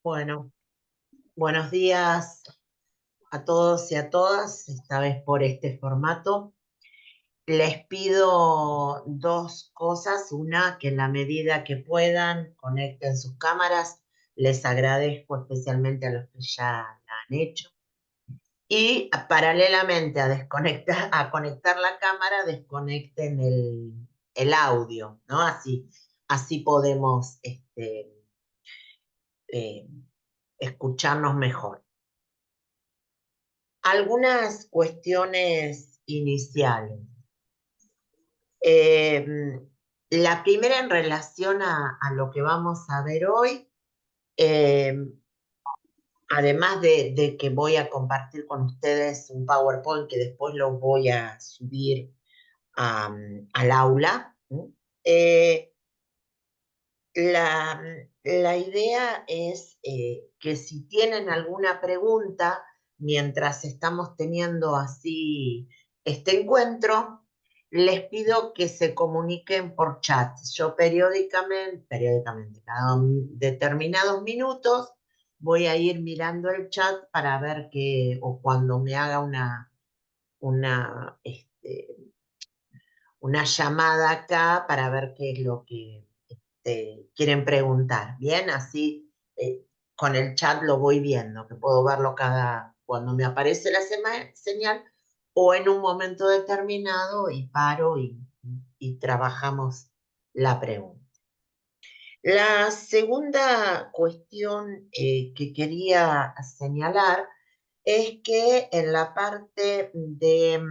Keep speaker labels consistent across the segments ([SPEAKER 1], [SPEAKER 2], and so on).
[SPEAKER 1] Bueno, buenos días a todos y a todas, esta vez por este formato. Les pido dos cosas. Una, que en la medida que puedan conecten sus cámaras. Les agradezco especialmente a los que ya la han hecho. Y paralelamente a conectar la cámara, desconecten el audio, ¿no? Así podemos eh, escucharnos mejor. Algunas cuestiones iniciales. Eh, la primera en relación a lo que vamos a ver hoy, eh, además de que voy a compartir con ustedes un PowerPoint que después lo voy a subir al aula. eh, la idea es que si tienen alguna pregunta mientras estamos teniendo así este encuentro, les pido que se comuniquen por chat. Yo periódicamente, cada determinados minutos, voy a ir mirando el chat para ver que, o cuando me haga una llamada acá para ver qué es lo que quieren preguntar. Bien, así con el chat lo voy viendo, que puedo verlo cuando me aparece la señal o en un momento determinado y paro y trabajamos la pregunta. La segunda cuestión que quería señalar es que en la parte de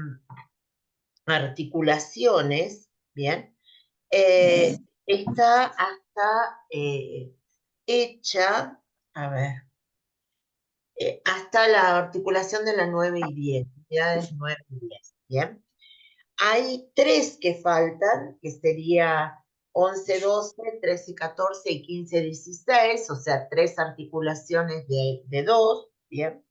[SPEAKER 1] articulaciones, bien, está hasta hecha, a ver, hasta la articulación de la 9 y 10, unidades 9 y 10, ¿bien? Hay tres que faltan, que sería 11, 12, 13 y 14 y 15, 16, o sea, tres articulaciones de dos, ¿bien?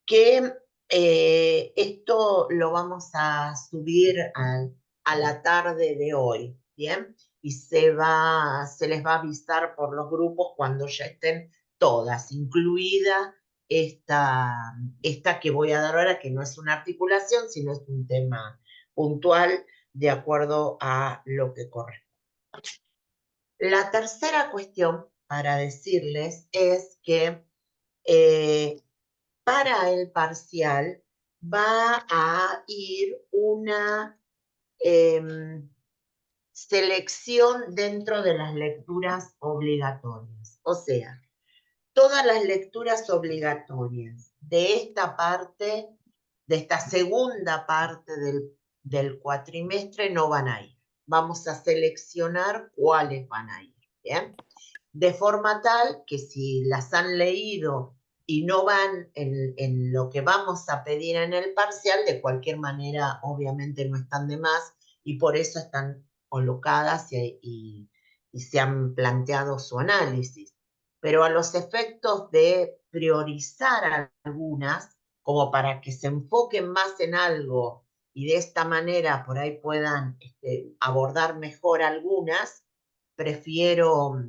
[SPEAKER 1] Que esto lo vamos a subir a la tarde de hoy, ¿bien? Y se les va a avisar por los grupos cuando ya estén todas, incluida esta que voy a dar ahora, que no es una articulación, sino es un tema puntual de acuerdo a lo que corresponde. La tercera cuestión para decirles es que eh, para el parcial va a ir una selección dentro de las lecturas obligatorias. O sea, todas las lecturas obligatorias de esta parte, de esta segunda parte del cuatrimestre, no van a ir. Vamos a seleccionar cuáles van a ir. ¿Bien? De forma tal que si las han leído y no van en lo que vamos a pedir en el parcial, de cualquier manera, obviamente no están de más y por eso están colocadas y se han planteado su análisis. Pero a los efectos de priorizar algunas, como para que se enfoquen más en algo y de esta manera por ahí puedan abordar mejor algunas, prefiero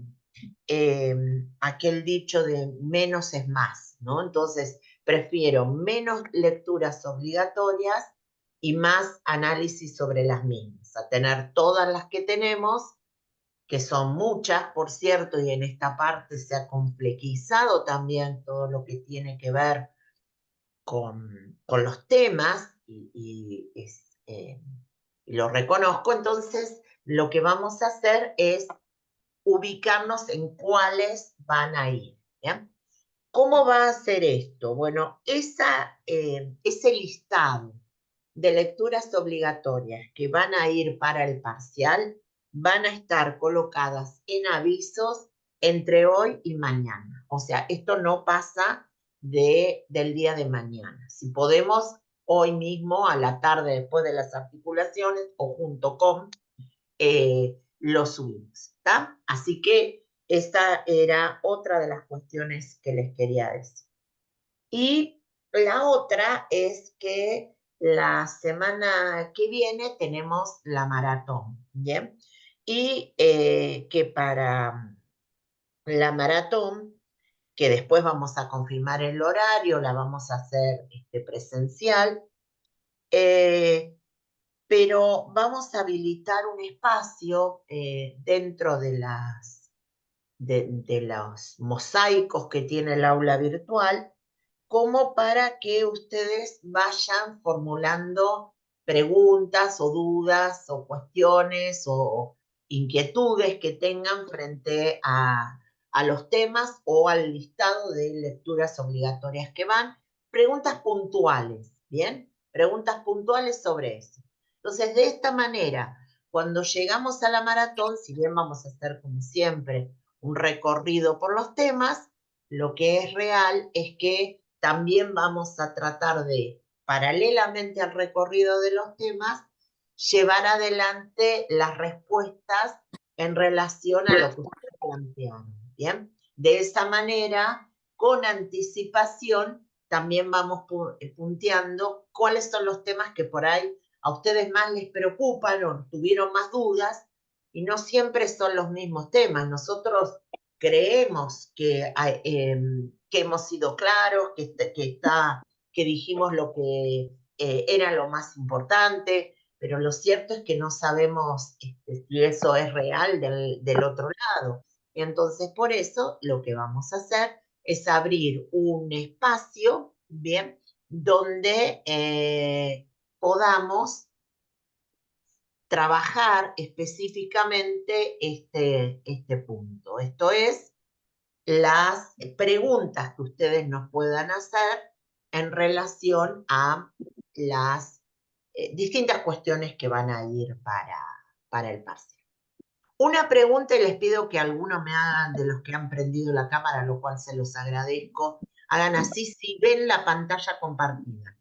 [SPEAKER 1] eh, aquel dicho de menos es más, ¿no? Entonces, prefiero menos lecturas obligatorias y más análisis sobre las mismas, a tener todas las que tenemos, que son muchas, por cierto, y en esta parte se ha complejizado también todo lo que tiene que ver con los temas, y lo reconozco. Entonces lo que vamos a hacer es ubicarnos en cuáles van a ir. ¿Bien? ¿Cómo va a ser esto? Bueno, ese listado de lecturas obligatorias que van a ir para el parcial van a estar colocadas en avisos entre hoy y mañana. O sea, esto no pasa del día de mañana. Si podemos, hoy mismo, a la tarde, después de las articulaciones o junto con, lo subimos, ¿está? Así que esta era otra de las cuestiones que les quería decir. Y la otra es que la semana que viene tenemos la maratón, ¿bien? Y que para la maratón, que después vamos a confirmar el horario, la vamos a hacer presencial, pero vamos a habilitar un espacio dentro de los mosaicos que tiene el aula virtual, como para que ustedes vayan formulando preguntas o dudas o cuestiones o inquietudes que tengan frente a los temas o al listado de lecturas obligatorias que van. Preguntas puntuales, ¿bien? Preguntas puntuales sobre eso. Entonces, de esta manera, cuando llegamos a la maratón, si bien vamos a hacer como siempre un recorrido por los temas, lo que es real es que también vamos a tratar de, paralelamente al recorrido de los temas, llevar adelante las respuestas en relación a lo que ustedes plantearon, ¿bien? De esa manera, con anticipación, también vamos punteando cuáles son los temas que por ahí a ustedes más les preocupan o tuvieron más dudas, y no siempre son los mismos temas. Nosotros creemos que hemos sido claros, que dijimos lo que era lo más importante, pero lo cierto es que no sabemos si eso es real del otro lado. Y entonces, por eso, lo que vamos a hacer es abrir un espacio, ¿bien? Donde podamos trabajar específicamente este punto. Esto es las preguntas que ustedes nos puedan hacer en relación a las distintas cuestiones que van a ir para el parcial. Una pregunta, y les pido que algunos me hagan, de los que han prendido la cámara, lo cual se los agradezco, hagan así si ven la pantalla compartida.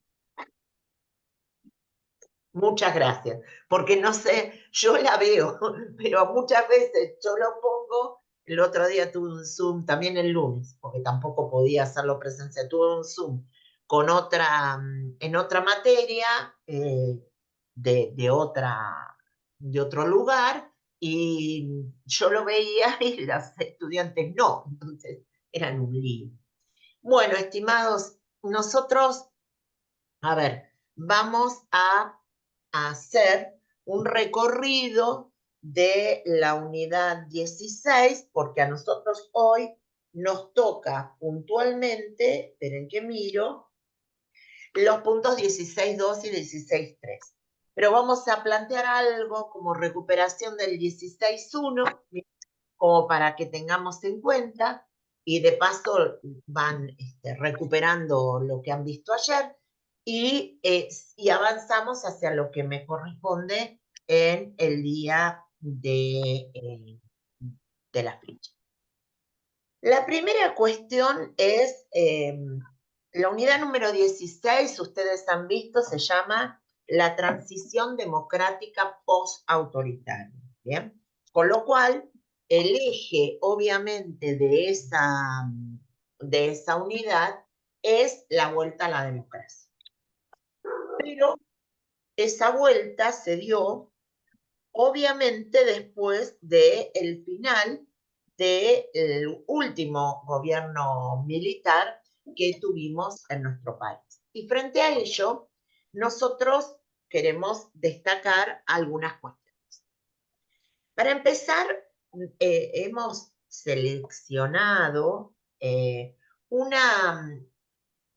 [SPEAKER 1] Muchas gracias, porque no sé, yo la veo, pero muchas veces yo lo pongo. El otro día tuve un Zoom, también el lunes, porque tampoco podía hacerlo presencial, tuve un Zoom con en otra materia de otro lugar, y yo lo veía y los estudiantes no, entonces eran un lío. Bueno, estimados, nosotros, a ver, vamos a hacer un recorrido de la unidad 16, porque a nosotros hoy nos toca puntualmente, esperen que miro, los puntos 16.2 y 16.3. Pero vamos a plantear algo como recuperación del 16.1, como para que tengamos en cuenta, y de paso van recuperando lo que han visto ayer, y avanzamos hacia lo que me corresponde en el día de la fecha. La primera cuestión es, la unidad número 16, ustedes han visto, se llama la transición democrática post-autoritaria, ¿bien? Con lo cual, el eje, obviamente, de esa unidad es la vuelta a la democracia. Pero esa vuelta se dio, obviamente, después del final del último gobierno militar que tuvimos en nuestro país. Y frente a ello, nosotros queremos destacar algunas cuestiones. Para empezar, hemos seleccionado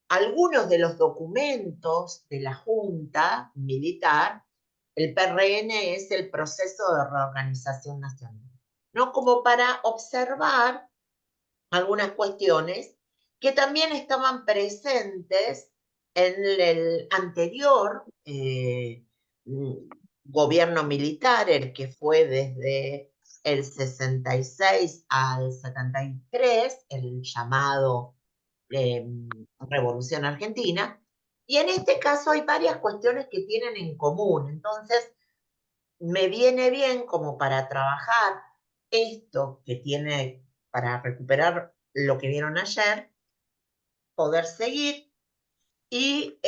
[SPEAKER 1] algunos de los documentos de la Junta Militar. El PRN es el proceso de reorganización nacional, ¿no? Como para observar algunas cuestiones que también estaban presentes en el anterior gobierno militar, el que fue desde el 66 al 73, el llamado Revolución Argentina, y en este caso hay varias cuestiones que tienen en común. Entonces, me viene bien como para trabajar esto que tiene, para recuperar lo que vieron ayer, poder seguir y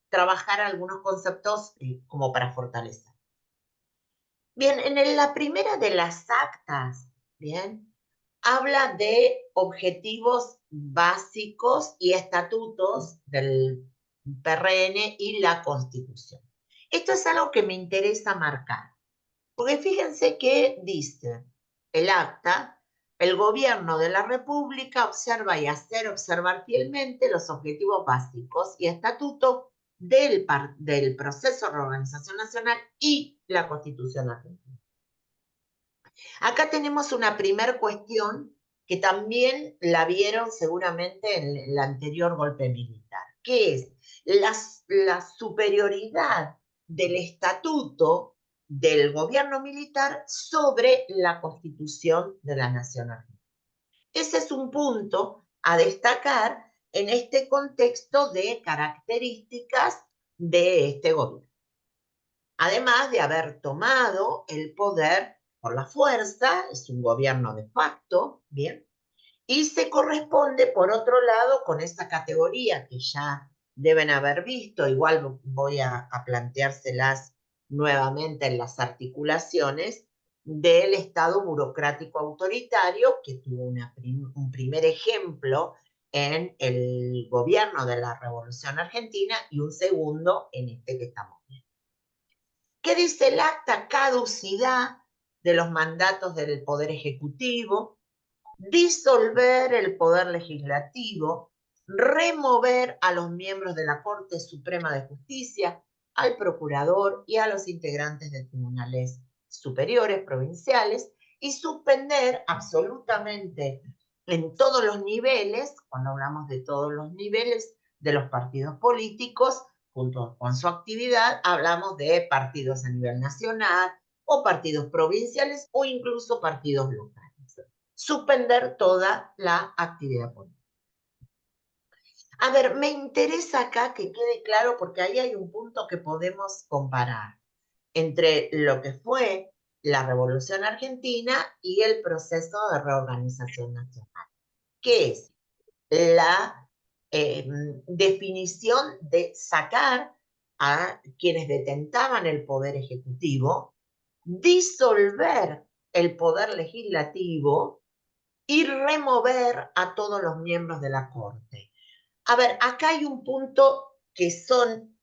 [SPEAKER 1] trabajar algunos conceptos como para fortalecer. Bien, en la primera de las actas, bien, habla de objetivos básicos y estatutos del PRN y la Constitución. Esto es algo que me interesa marcar, porque fíjense que dice el acta: el gobierno de la República observa y hace observar fielmente los objetivos básicos y estatutos del proceso de reorganización nacional y la Constitución argentina. Acá tenemos una primer cuestión que también la vieron seguramente en el anterior golpe militar, que es la superioridad del estatuto del gobierno militar sobre la Constitución de la Nación Argentina. Ese es un punto a destacar en este contexto de características de este gobierno. Además de haber tomado el poder por la fuerza, es un gobierno de facto, ¿bien? Y se corresponde, por otro lado, con esa categoría que ya deben haber visto, igual voy a planteárselas nuevamente en las articulaciones, del Estado burocrático autoritario, que tuvo un primer ejemplo en el gobierno de la Revolución Argentina y un segundo en este que estamos viendo. ¿Qué dice el acta? Caducidad de los mandatos del Poder Ejecutivo, disolver el Poder Legislativo, remover a los miembros de la Corte Suprema de Justicia, al procurador y a los integrantes de tribunales superiores provinciales y suspender absolutamente en todos los niveles, cuando hablamos de todos los niveles de los partidos políticos, junto con su actividad, hablamos de partidos a nivel nacional o partidos provinciales o incluso partidos locales. Suspender toda la actividad política. A ver, me interesa acá que quede claro, porque ahí hay un punto que podemos comparar entre lo que fue la Revolución Argentina y el proceso de reorganización nacional, que es la definición de sacar a quienes detentaban el poder ejecutivo, disolver el poder legislativo y remover a todos los miembros de la Corte. A ver, acá hay un punto que son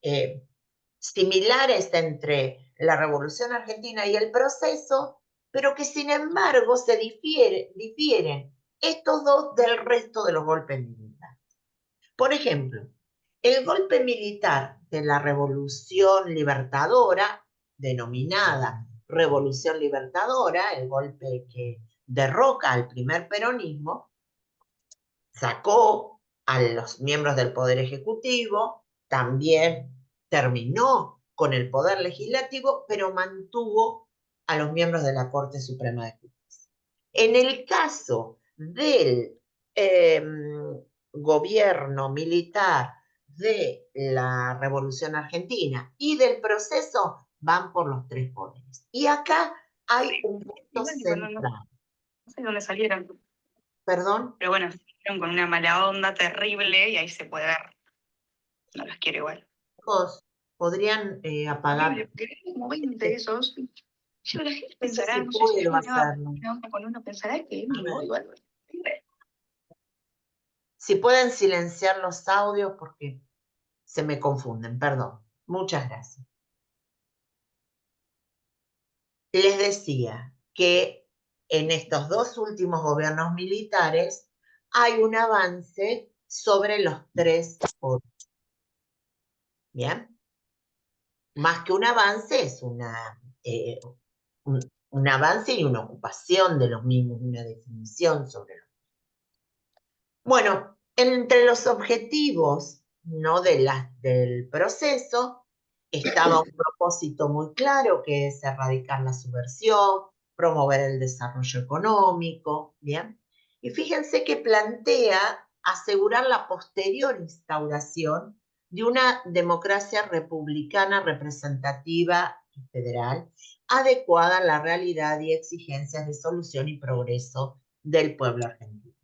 [SPEAKER 1] similares entre la Revolución Argentina y el proceso, pero que sin embargo se difieren estos dos del resto de los golpes militares. Por ejemplo, el golpe militar de la Revolución Libertadora, denominada Revolución Libertadora, el golpe que derroca al primer peronismo, sacó a los miembros del Poder Ejecutivo, también terminó con el Poder Legislativo, pero mantuvo a los miembros de la Corte Suprema de Justicia. En el caso del gobierno militar de la Revolución Argentina y del proceso, van por los tres poderes. Y acá hay un punto central.
[SPEAKER 2] No sé dónde salieron.
[SPEAKER 1] ¿Perdón?
[SPEAKER 2] Pero bueno, salieron con una mala onda terrible y ahí se puede ver. No los quiero igual.
[SPEAKER 1] Chicos, podrían apagar.
[SPEAKER 2] Como 20 esos. Yo, la gente pensará,
[SPEAKER 1] si
[SPEAKER 2] no sé si
[SPEAKER 1] puedo
[SPEAKER 2] una
[SPEAKER 1] hacerlo.
[SPEAKER 2] onda con uno pensará que es vivo igual.
[SPEAKER 1] Si pueden silenciar los audios porque se me confunden, perdón. Muchas gracias. Les decía que en estos dos últimos gobiernos militares hay un avance sobre los tres poderes. ¿Bien? Más que un avance, es un avance y una ocupación de los mismos, una definición sobre los mismos. Bueno, entre los objetivos, ¿no?, del proceso estaba un propósito muy claro, que es erradicar la subversión, promover el desarrollo económico, ¿bien? Y fíjense que plantea asegurar la posterior instauración de una democracia republicana representativa y federal, adecuada a la realidad y exigencias de solución y progreso del pueblo argentino.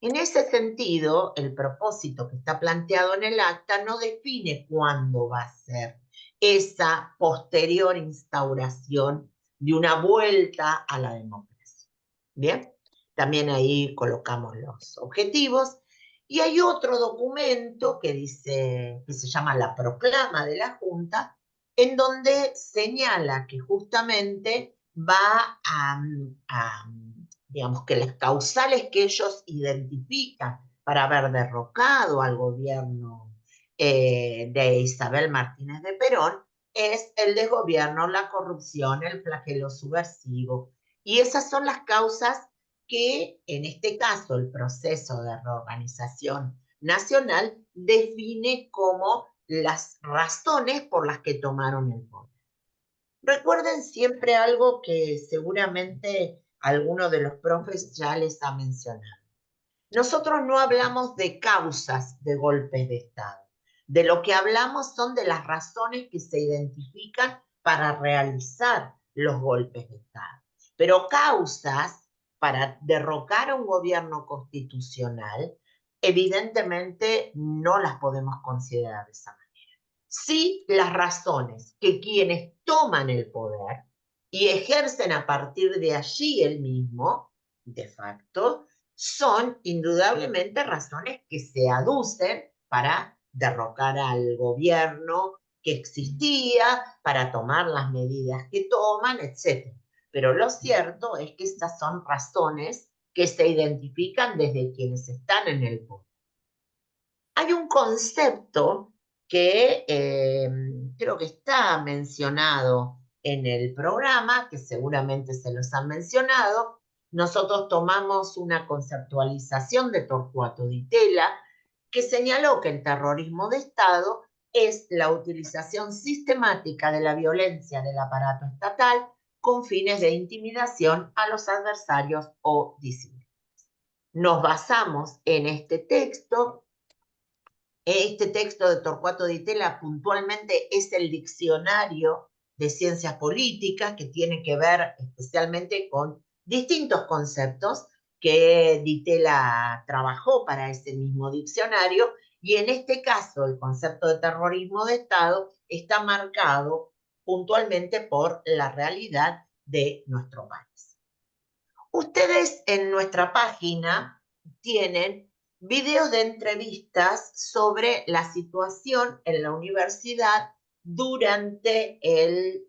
[SPEAKER 1] En ese sentido, el propósito que está planteado en el acta no define cuándo va a ser esa posterior instauración de una vuelta a la democracia. ¿Bien? También ahí colocamos los objetivos. Y hay otro documento que dice, que se llama la proclama de la Junta, en donde señala que justamente va digamos que las causales que ellos identifican para haber derrocado al gobierno de Isabel Martínez de Perón es el desgobierno, la corrupción, el flagelo subversivo. Y esas son las causas que, en este caso, el proceso de reorganización nacional define como las razones por las que tomaron el poder. Recuerden siempre algo que seguramente alguno de los profes ya les ha mencionado. Nosotros no hablamos de causas de golpes de Estado. De lo que hablamos son de las razones que se identifican para realizar los golpes de Estado. Pero causas para derrocar a un gobierno constitucional, evidentemente no las podemos considerar de esa manera. Sí, las razones que quienes toman el poder y ejercen a partir de allí el mismo, de facto, son indudablemente razones que se aducen para derrocar al gobierno que existía, para tomar las medidas que toman, etc. Pero lo cierto es que estas son razones que se identifican desde quienes están en el poder. Hay un concepto que creo que está mencionado en el programa, que seguramente se los han mencionado. Nosotros tomamos una conceptualización de Torcuato Di Tella que señaló que el terrorismo de Estado es la utilización sistemática de la violencia del aparato estatal con fines de intimidación a los adversarios o disidentes. Nos basamos en este texto. Este texto de Torcuato Di Tella puntualmente es el diccionario de ciencias políticas que tiene que ver especialmente con distintos conceptos que Di Tella trabajó para ese mismo diccionario, y en este caso el concepto de terrorismo de Estado está marcado puntualmente por la realidad de nuestro país. Ustedes en nuestra página tienen videos de entrevistas sobre la situación en la universidad durante el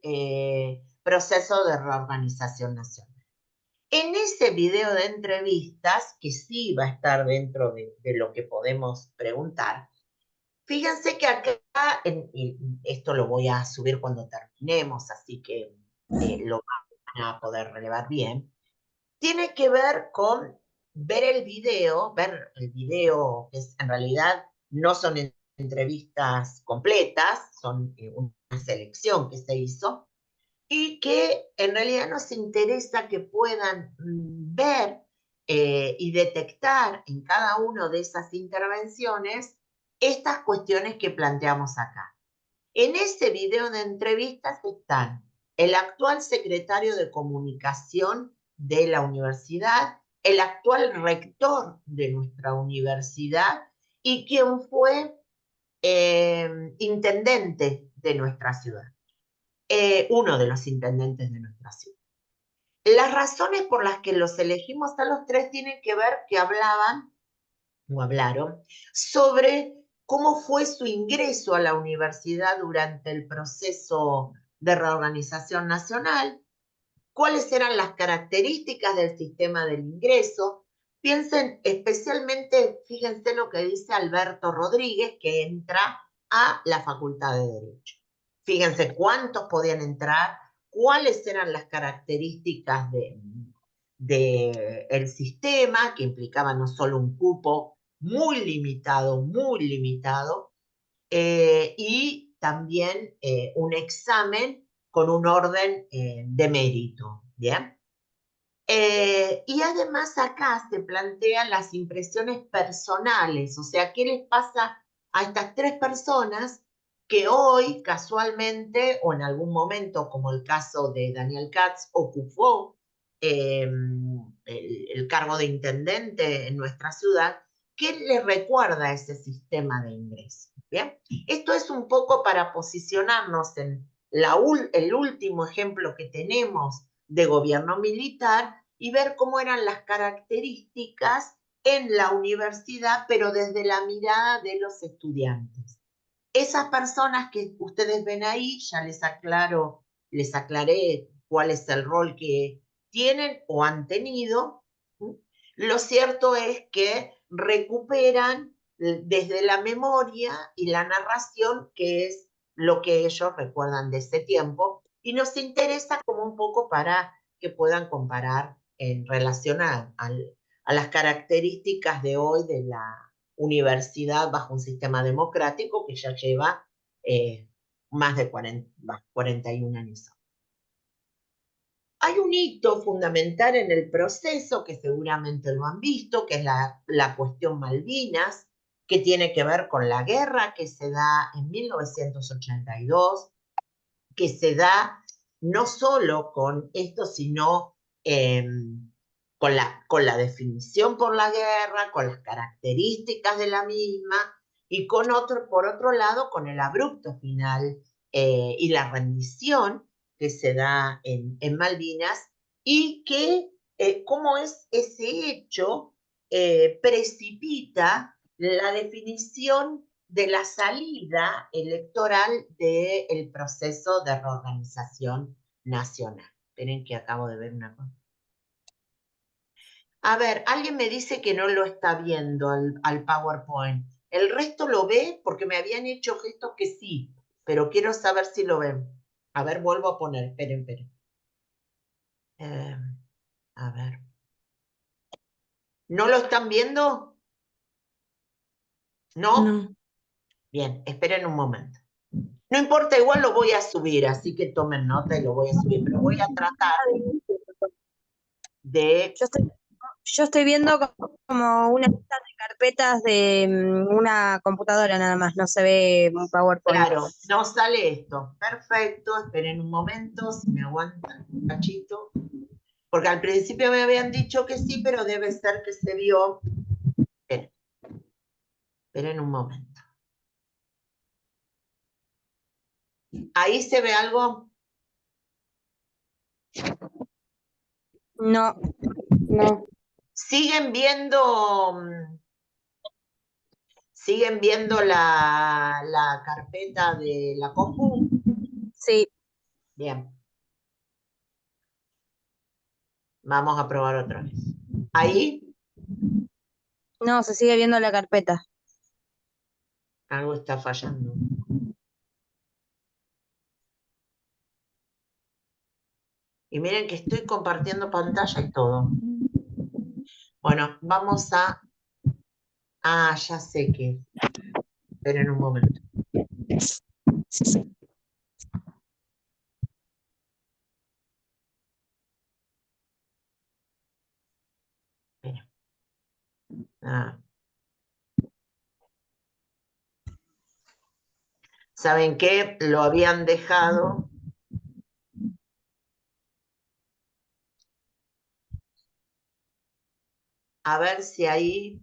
[SPEAKER 1] proceso de reorganización nacional. En ese video de entrevistas, que sí va a estar dentro de lo que podemos preguntar, fíjense que acá, esto lo voy a subir cuando terminemos, así que lo van a poder relevar bien, tiene que ver con ver el video que en realidad no son entrevistas completas, son una selección que se hizo, y que en realidad nos interesa que puedan ver y detectar en cada una de esas intervenciones estas cuestiones que planteamos acá. En ese video de entrevistas están el actual secretario de Comunicación de la universidad, el actual rector de nuestra universidad y quien fue intendente de nuestra ciudad, uno de los intendentes de nuestra ciudad. Las razones por las que los elegimos a los tres tienen que ver que hablaron sobre cómo fue su ingreso a la universidad durante el proceso de reorganización nacional, cuáles eran las características del sistema del ingreso. Piensen especialmente, fíjense lo que dice Alberto Rodríguez, que entra a la Facultad de Derecho. Fíjense cuántos podían entrar, cuáles eran las características del sistema, que implicaba no solo un cupo muy limitado, y también un examen con un orden de mérito, ¿bien? Y además acá se plantean las impresiones personales, o sea, ¿qué les pasa a estas tres personas que hoy casualmente o en algún momento, como el caso de Daniel Katz, ocupó el cargo de intendente en nuestra ciudad? ¿Qué les recuerda ese sistema de ingreso? ¿Bien? Esto es un poco para posicionarnos en el último ejemplo que tenemos de gobierno militar, y ver cómo eran las características en la universidad, pero desde la mirada de los estudiantes. Esas personas que ustedes ven ahí, ya les aclaré cuál es el rol que tienen o han tenido. Lo cierto es que recuperan desde la memoria y la narración, que es lo que ellos recuerdan de ese tiempo, y nos interesa como un poco para que puedan comparar en relación a las características de hoy de la universidad bajo un sistema democrático que ya lleva más de 41 años. Hay un hito fundamental en el proceso que seguramente lo han visto, que es la cuestión Malvinas, que tiene que ver con la guerra que se da en 1982, que se da no solo con esto, sino con la definición por la guerra, con las características de la misma, y por otro lado, con el abrupto final y la rendición que se da en Malvinas, y que cómo es ese hecho precipita la definición de la salida electoral del proceso de reorganización nacional. Esperen que acabo de ver una cosa. A ver, alguien me dice que no lo está viendo al PowerPoint. ¿El resto lo ve? Porque me habían hecho gestos que sí, pero quiero saber si lo ven. A ver, vuelvo a poner. Esperen. A ver. ¿No lo están viendo? ¿No?
[SPEAKER 3] No.
[SPEAKER 1] Bien, esperen un momento. No importa, igual lo voy a subir, así que tomen nota y lo voy a subir, pero voy a tratar de...
[SPEAKER 3] Yo estoy viendo como una lista de carpetas de una computadora nada más, no se ve un PowerPoint.
[SPEAKER 1] Claro, no sale esto. Perfecto, esperen un momento, si me aguantan un cachito. Porque al principio me habían dicho que sí, pero debe ser que se vio. Esperen un momento. ¿Ahí se ve algo?
[SPEAKER 3] No.
[SPEAKER 1] ¿Siguen viendo, la carpeta de la compu?
[SPEAKER 3] Sí.
[SPEAKER 1] Bien. Vamos a probar otra vez. ¿Ahí?
[SPEAKER 3] No, se sigue viendo la carpeta.
[SPEAKER 1] Algo está fallando. Y miren que estoy compartiendo pantalla y todo. Bueno, vamos a... Ah, ya sé que... Esperen un momento. Esperen. Ah. ¿Saben qué? Lo habían dejado... A ver si ahí...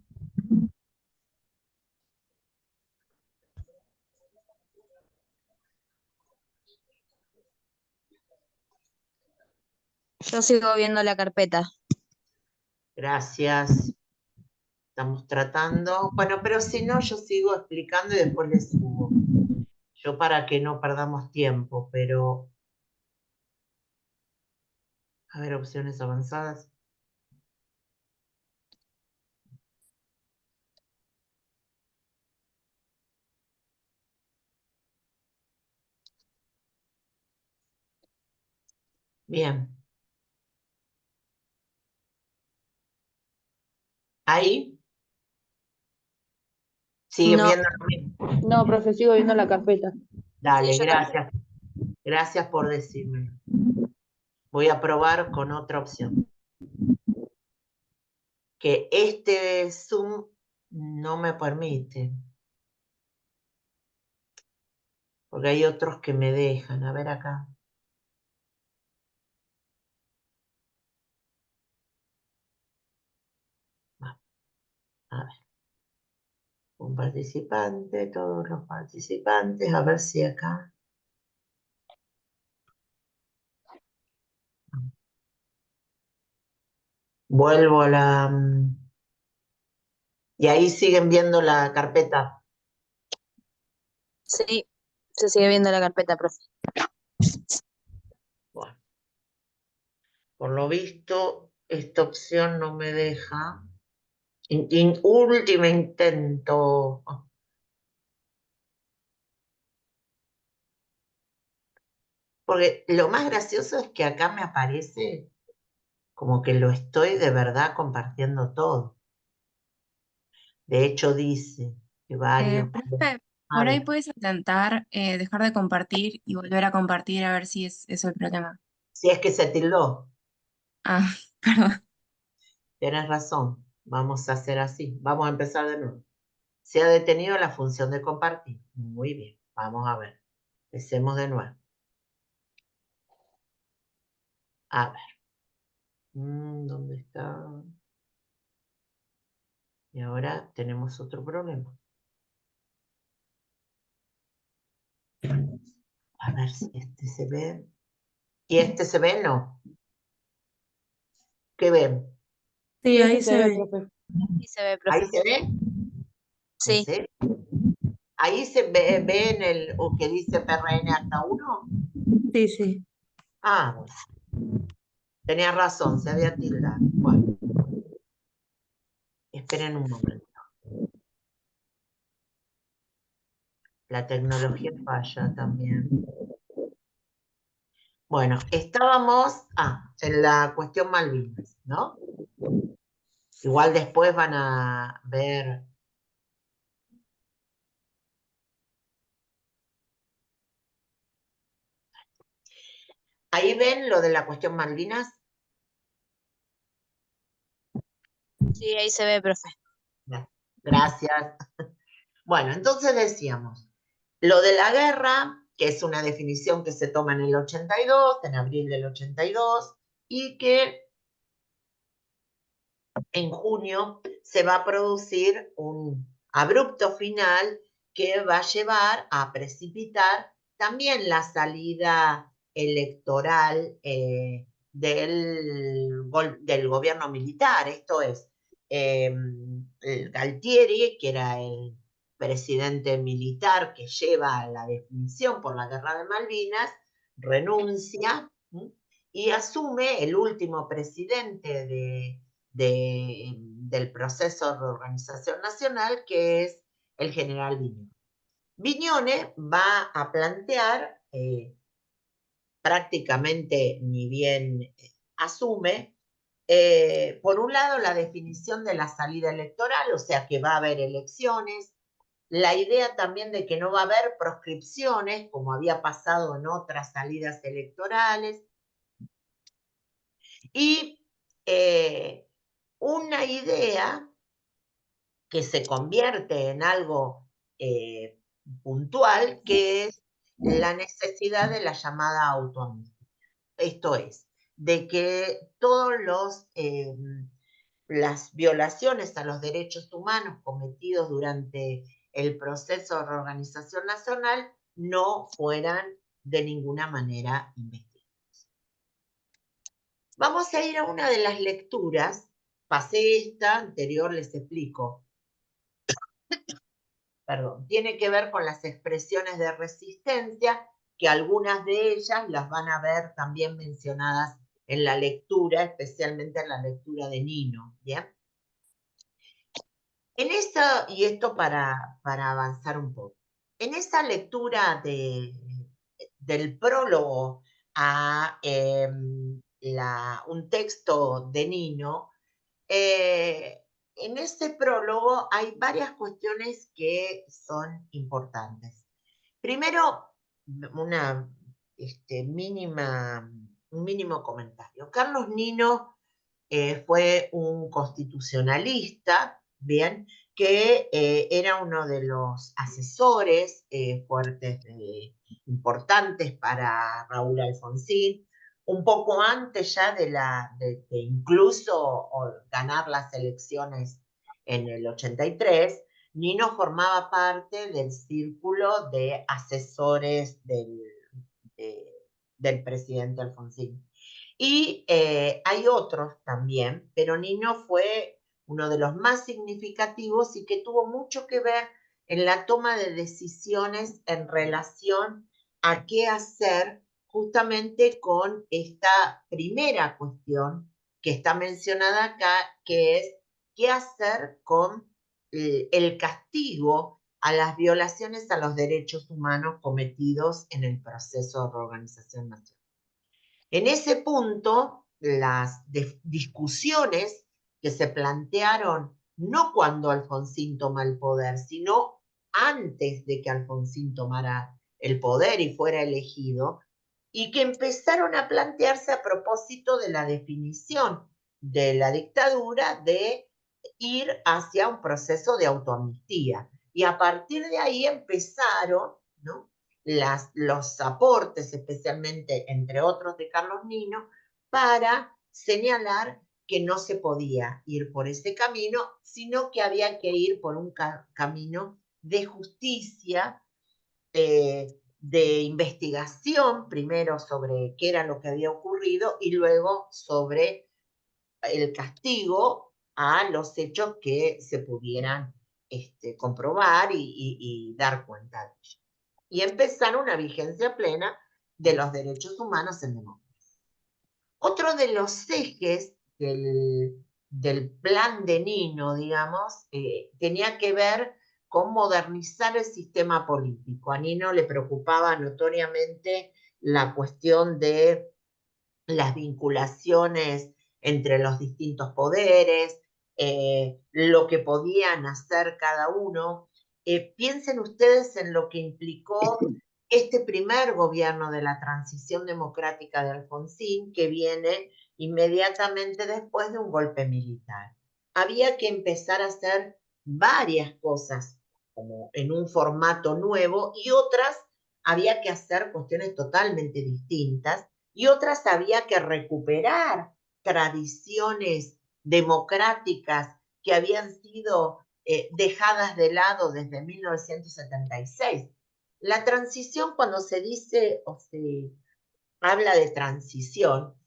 [SPEAKER 3] Yo sigo viendo la carpeta.
[SPEAKER 1] Gracias. Estamos tratando... Bueno, pero si no, yo sigo explicando y después les subo. Yo para que no perdamos tiempo, pero... A ver, opciones avanzadas. Bien. ¿Ahí? ¿Siguen
[SPEAKER 3] No.
[SPEAKER 1] viendo lo mismo?
[SPEAKER 4] No, profe, sigo viendo la carpeta.
[SPEAKER 1] Dale,
[SPEAKER 3] Sí, yo
[SPEAKER 1] gracias. Gracias por decírmelo. Voy a probar con otra opción. Que este Zoom no me permite. Porque hay otros que me dejan. A ver acá. A ver. Un participante, todos los participantes. A ver si acá. Vuelvo a la... Y ahí siguen viendo la carpeta.
[SPEAKER 3] Sí, se sigue viendo la carpeta, profe.
[SPEAKER 1] Bueno, por lo visto, esta opción no me deja. Último intento. Porque lo más gracioso es que acá me aparece como que lo estoy de verdad compartiendo todo. De hecho, dice que varios...
[SPEAKER 5] Profe,
[SPEAKER 1] A
[SPEAKER 5] por ahí
[SPEAKER 1] ver,
[SPEAKER 5] puedes intentar dejar de compartir y volver a compartir a ver si es eso el problema.
[SPEAKER 1] si es que se tildó,
[SPEAKER 5] Ah, perdón.
[SPEAKER 1] tenés razón. Vamos a hacer así. Vamos a empezar de nuevo. Se ha detenido la función de compartir. Muy bien, vamos a ver. Empecemos de nuevo. A ver. ¿Dónde está? Y ahora tenemos otro problema. A ver si este se ve. ¿Y este se ve? No. ¿Qué ven?
[SPEAKER 4] Sí, ahí se ve, profe.
[SPEAKER 3] Sí se ve,
[SPEAKER 1] ¿Ahí
[SPEAKER 3] profe.
[SPEAKER 1] se ve? ¿En
[SPEAKER 3] Sí,
[SPEAKER 1] serio? ¿Ahí se ve en el o que dice PRN acta 1?
[SPEAKER 4] Sí, sí.
[SPEAKER 1] Ah, bueno. Tenía razón, se había tildado. Bueno, esperen un momento. La tecnología falla también. Bueno, estábamos en la cuestión Malvinas, ¿no? Igual después van a ver. Ahí ven lo de la cuestión Malvinas.
[SPEAKER 3] sí, ahí se ve, profe.
[SPEAKER 1] Gracias. Bueno, entonces decíamos, lo de la guerra, que es una definición que se toma en el 82, en abril del 82, y que en junio se va a producir un abrupto final que va a llevar a precipitar también la salida electoral del gobierno militar. Esto es, Galtieri, que era el presidente militar que lleva la definición por la guerra de Malvinas, renuncia y asume el último presidente del proceso de reorganización nacional, que es el general Viñone. Viñone va a plantear, prácticamente ni bien asume, por un lado la definición de la salida electoral, o sea que va a haber elecciones, la idea también de que no va a haber proscripciones, como había pasado en otras salidas electorales, y una idea que se convierte en algo puntual, que es la necesidad de la llamada autoamnistía. Esto es, de que todos las violaciones a los derechos humanos cometidos durante el proceso de reorganización nacional no fueran de ninguna manera investigadas. Vamos a ir a una de las lecturas. Pasé esta, anterior les explico. Perdón, tiene que ver con las expresiones de resistencia, que algunas de ellas las van a ver también mencionadas en la lectura, especialmente en la lectura de Nino, ¿bien? En esta, y esto para avanzar un poco, en esa lectura del prólogo a un texto de Nino, en este prólogo hay varias cuestiones que son importantes. Primero, un mínimo comentario. Carlos Nino fue un constitucionalista, bien, que era uno de los asesores fuertes, importantes para Raúl Alfonsín, un poco antes ya de incluso ganar las elecciones en el 83, Nino formaba parte del círculo de asesores del presidente Alfonsín. Y hay otros también, pero Nino fue uno de los más significativos y que tuvo mucho que ver en la toma de decisiones en relación a qué hacer justamente con esta primera cuestión que está mencionada acá, que es qué hacer con el castigo a las violaciones a los derechos humanos cometidos en el proceso de reorganización nacional. En ese punto, las discusiones que se plantearon no cuando Alfonsín toma el poder, sino antes de que Alfonsín tomara el poder y fuera elegido, y que empezaron a plantearse a propósito de la definición de la dictadura de ir hacia un proceso de autoamnistía. Y a partir de ahí empezaron, ¿no?, los aportes, especialmente entre otros de Carlos Nino, para señalar que no se podía ir por ese camino, sino que había que ir por un camino de justicia, de investigación, primero sobre qué era lo que había ocurrido y luego sobre el castigo a los hechos que se pudieran comprobar y dar cuenta de ellos. Y empezar una vigencia plena de los derechos humanos en democracia. Otro de los ejes del plan de Nino, digamos, tenía que ver con modernizar el sistema político. A Nino le preocupaba notoriamente la cuestión de las vinculaciones entre los distintos poderes, lo que podían hacer cada uno. Piensen ustedes en lo que implicó este primer gobierno de la transición democrática de Alfonsín, que viene inmediatamente después de un golpe militar. Había que empezar a hacer varias cosas como en un formato nuevo y otras había que hacer cuestiones totalmente distintas y otras había que recuperar tradiciones democráticas que habían sido dejadas de lado desde 1976. La transición, cuando se dice o se habla de transición,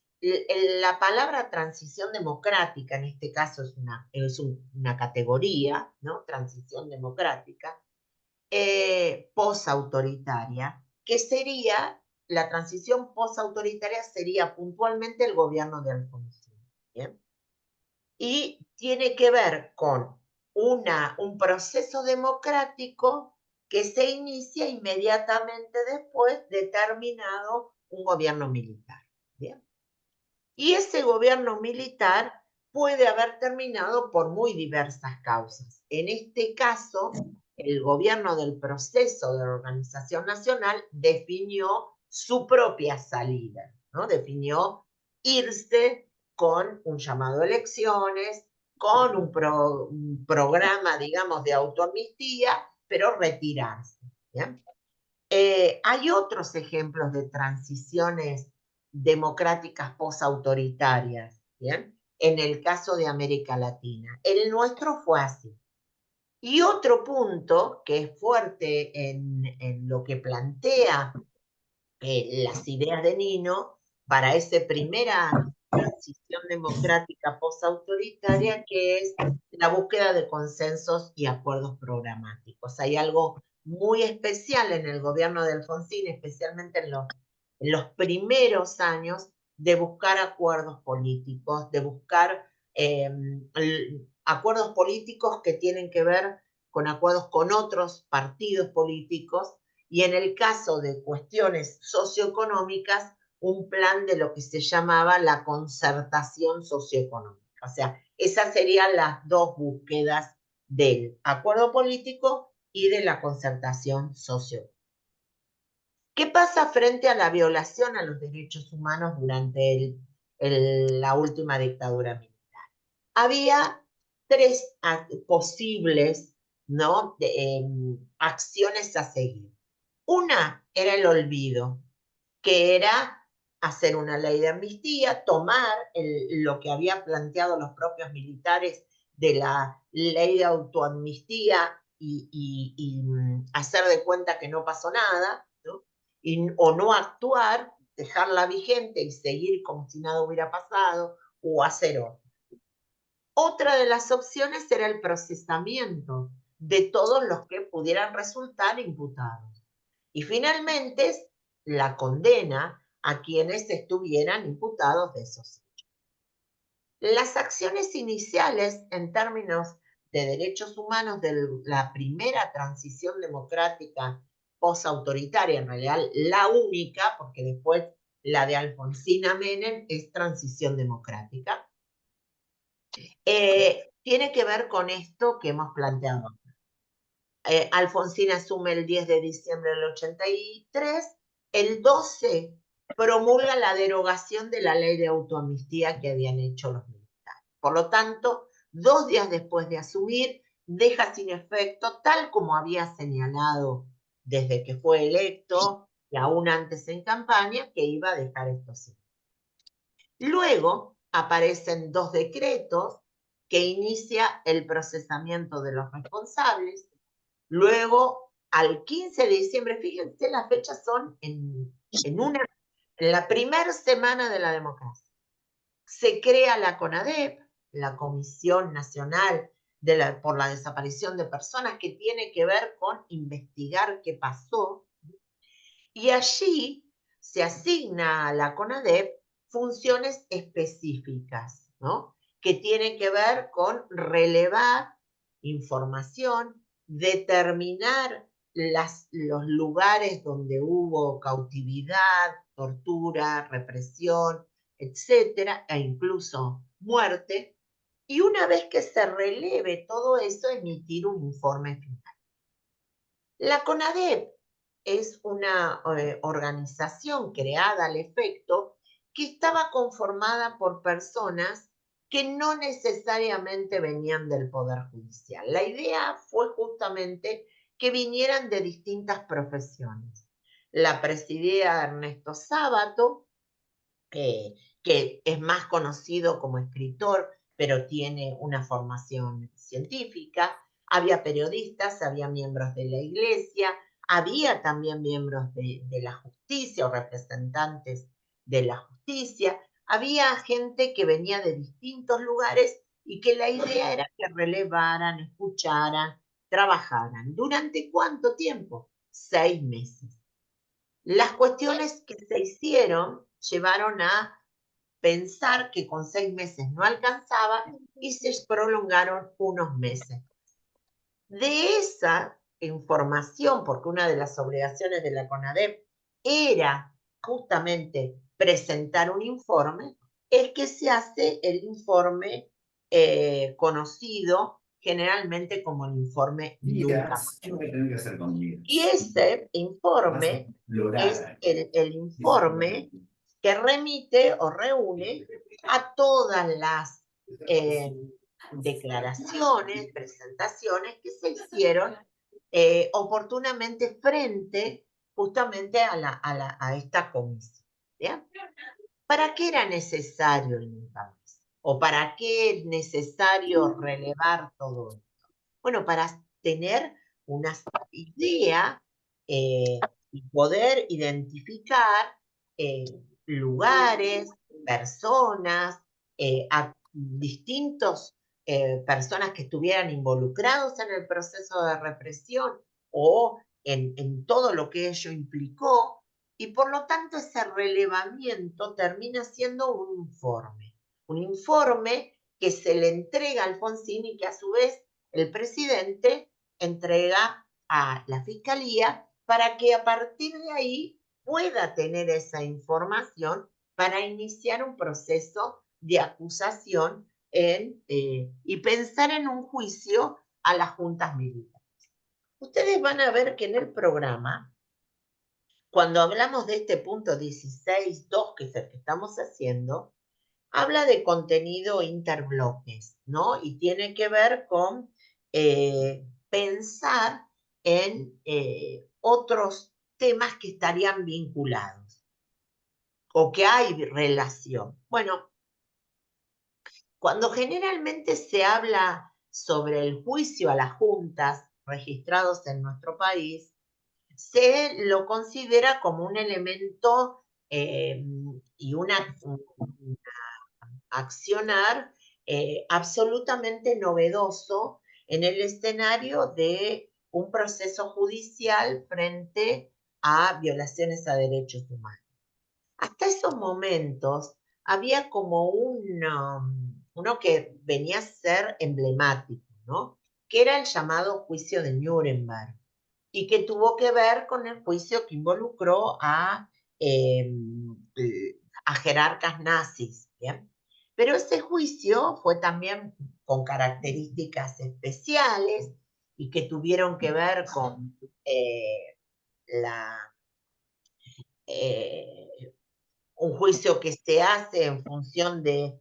[SPEAKER 1] la palabra transición democrática, en este caso es una categoría, ¿no? Transición democrática, posautoritaria, que sería, la transición posautoritaria sería puntualmente el gobierno de Alfonsín. ¿Bien? Y tiene que ver con un proceso democrático que se inicia inmediatamente después de terminado un gobierno militar. ¿Bien? Y ese gobierno militar puede haber terminado por muy diversas causas. En este caso, el gobierno del proceso de organización nacional definió su propia salida, ¿no? Definió irse con un llamado a elecciones, con un programa, digamos, de autoamnistía, pero retirarse. ¿Bien? Hay otros ejemplos de transiciones democráticas posautoritarias, ¿bien? En el caso de América Latina. El nuestro fue así. Y otro punto que es fuerte en lo que plantea las ideas de Nino para esa primera transición democrática posautoritaria, que es la búsqueda de consensos y acuerdos programáticos. Hay algo muy especial en el gobierno de Alfonsín, especialmente en los primeros años, de buscar acuerdos políticos, de buscar acuerdos políticos que tienen que ver con acuerdos con otros partidos políticos, y en el caso de cuestiones socioeconómicas, un plan de lo que se llamaba la concertación socioeconómica. O sea, esas serían las dos búsquedas del acuerdo político y de la concertación socioeconómica. ¿Qué pasa frente a la violación a los derechos humanos durante la última dictadura militar? Había tres posibles, ¿no?, acciones a seguir. Una era el olvido, que era hacer una ley de amnistía, tomar lo que habían planteado los propios militares de la ley de autoamnistía y hacer de cuenta que no pasó nada, ¿no? O no actuar, dejarla vigente y seguir como si nada hubiera pasado, o hacer otra. Otra de las opciones era el procesamiento de todos los que pudieran resultar imputados. Y finalmente, la condena a quienes estuvieran imputados de esos hechos. Las acciones iniciales en términos de derechos humanos de la primera transición democrática posautoritaria, en realidad la única, porque después la de Alfonsina Menem es transición democrática, tiene que ver con esto que hemos planteado. Alfonsina asume el 10 de diciembre del 83, el 12 promulga la derogación de la ley de autoamnistía que habían hecho los militares. Por lo tanto, 2 días después de asumir, deja sin efecto, tal como había señalado desde que fue electo y aún antes en campaña, que iba a dejar esto sin. Luego aparecen 2 decretos que inicia el procesamiento de los responsables. Luego, al 15 de diciembre, fíjense, las fechas son en la primera semana de la democracia. Se crea la CONADEP, la Comisión Nacional por la Desaparición de Personas, que tiene que ver con investigar qué pasó. Y allí se asigna a la CONADEP funciones específicas, ¿no? Que tienen que ver con relevar información, determinar los lugares donde hubo cautividad, tortura, represión, etcétera, e incluso muerte, y una vez que se releve todo eso, emitir un informe final. La CONADEP es una organización creada al efecto que estaba conformada por personas que no necesariamente venían del Poder Judicial. La idea fue justamente que vinieran de distintas profesiones. La presidía Ernesto Sábato, que es más conocido como escritor, pero tiene una formación científica. Había periodistas, había miembros de la iglesia, había también miembros de la justicia o representantes de la justicia. Había gente que venía de distintos lugares y que la idea era que relevaran, escucharan, trabajaran. ¿Durante cuánto tiempo? 6 meses. Las cuestiones que se hicieron llevaron a pensar que con 6 meses no alcanzaba y se prolongaron unos meses. De esa información, porque una de las obligaciones de la CONADEP era justamente presentar un informe, es que se hace el informe conocido generalmente como el informe Nunca. Y ese informe es el informe que remite o reúne a todas las declaraciones, presentaciones que se hicieron oportunamente frente justamente a esta comisión. ¿Bien? ¿Para qué era necesario el Nunca Más? ¿O para qué es necesario relevar todo esto? Bueno, para tener una idea y poder identificar lugares, personas, a distintos personas que estuvieran involucrados en el proceso de represión o en todo lo que ello implicó, y por lo tanto ese relevamiento termina siendo un informe que se le entrega a Alfonsín y que a su vez el presidente entrega a la fiscalía para que a partir de ahí pueda tener esa información para iniciar un proceso de acusación y pensar en un juicio a las juntas militares. Ustedes van a ver que en el programa, cuando hablamos de este punto 16.2, que es el que estamos haciendo, habla de contenido interbloques, ¿no? Y tiene que ver con pensar en otros temas que estarían vinculados o que hay relación. Bueno, cuando generalmente se habla sobre el juicio a las juntas registrados en nuestro país, se lo considera como un elemento y un accionar absolutamente novedoso en el escenario de un proceso judicial frente a violaciones a derechos humanos. Hasta esos momentos había como uno que venía a ser emblemático, ¿no? Que era el llamado juicio de Nuremberg y que tuvo que ver con el juicio que involucró eh, a jerarcas nazis, ¿bien? Pero ese juicio fue también con características especiales y que tuvieron que ver con la un juicio que se hace en función de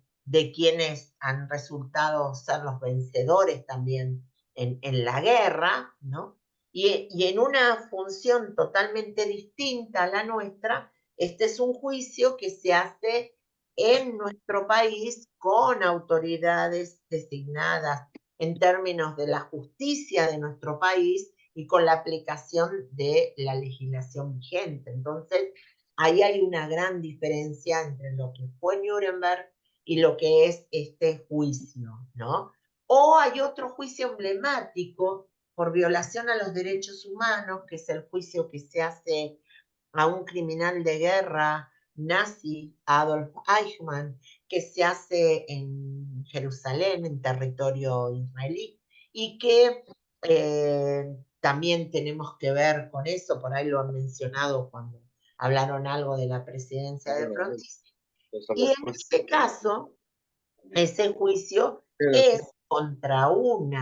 [SPEAKER 1] quienes han resultado ser los vencedores también en la guerra, ¿no? Y en una función totalmente distinta a la nuestra, este es un juicio que se hace en nuestro país con autoridades designadas en términos de la justicia de nuestro país y con la aplicación de la legislación vigente. Entonces, ahí hay una gran diferencia entre lo que fue Nuremberg y lo que es este juicio, ¿no? O hay otro juicio emblemático por violación a los derechos humanos, que es el juicio que se hace a un criminal de guerra nazi, Adolf Eichmann, que se hace en Jerusalén, en territorio israelí, y que también tenemos que ver con eso, por ahí lo han mencionado cuando hablaron algo de la presidencia de Frondizi. Y en ese caso, ese juicio es contra un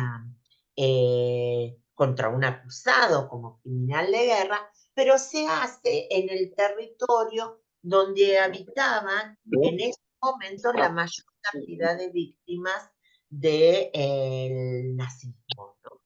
[SPEAKER 1] acusado como criminal de guerra, pero se hace en el territorio donde habitaban en ese momento la mayor cantidad de víctimas del nazismo, ¿no?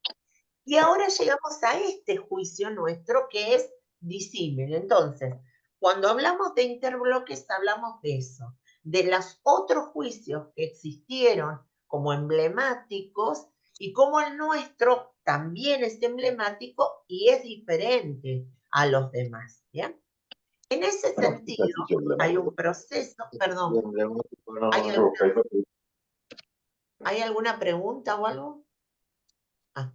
[SPEAKER 1] Y ahora llegamos a este juicio nuestro que es disímil. Entonces, cuando hablamos de interbloques, hablamos de eso, de los otros juicios que existieron como emblemáticos y como el nuestro también es emblemático y es diferente a los demás. ¿Bien? En ese sentido, hay un proceso, perdón, ¿hay alguna pregunta o algo? Ah.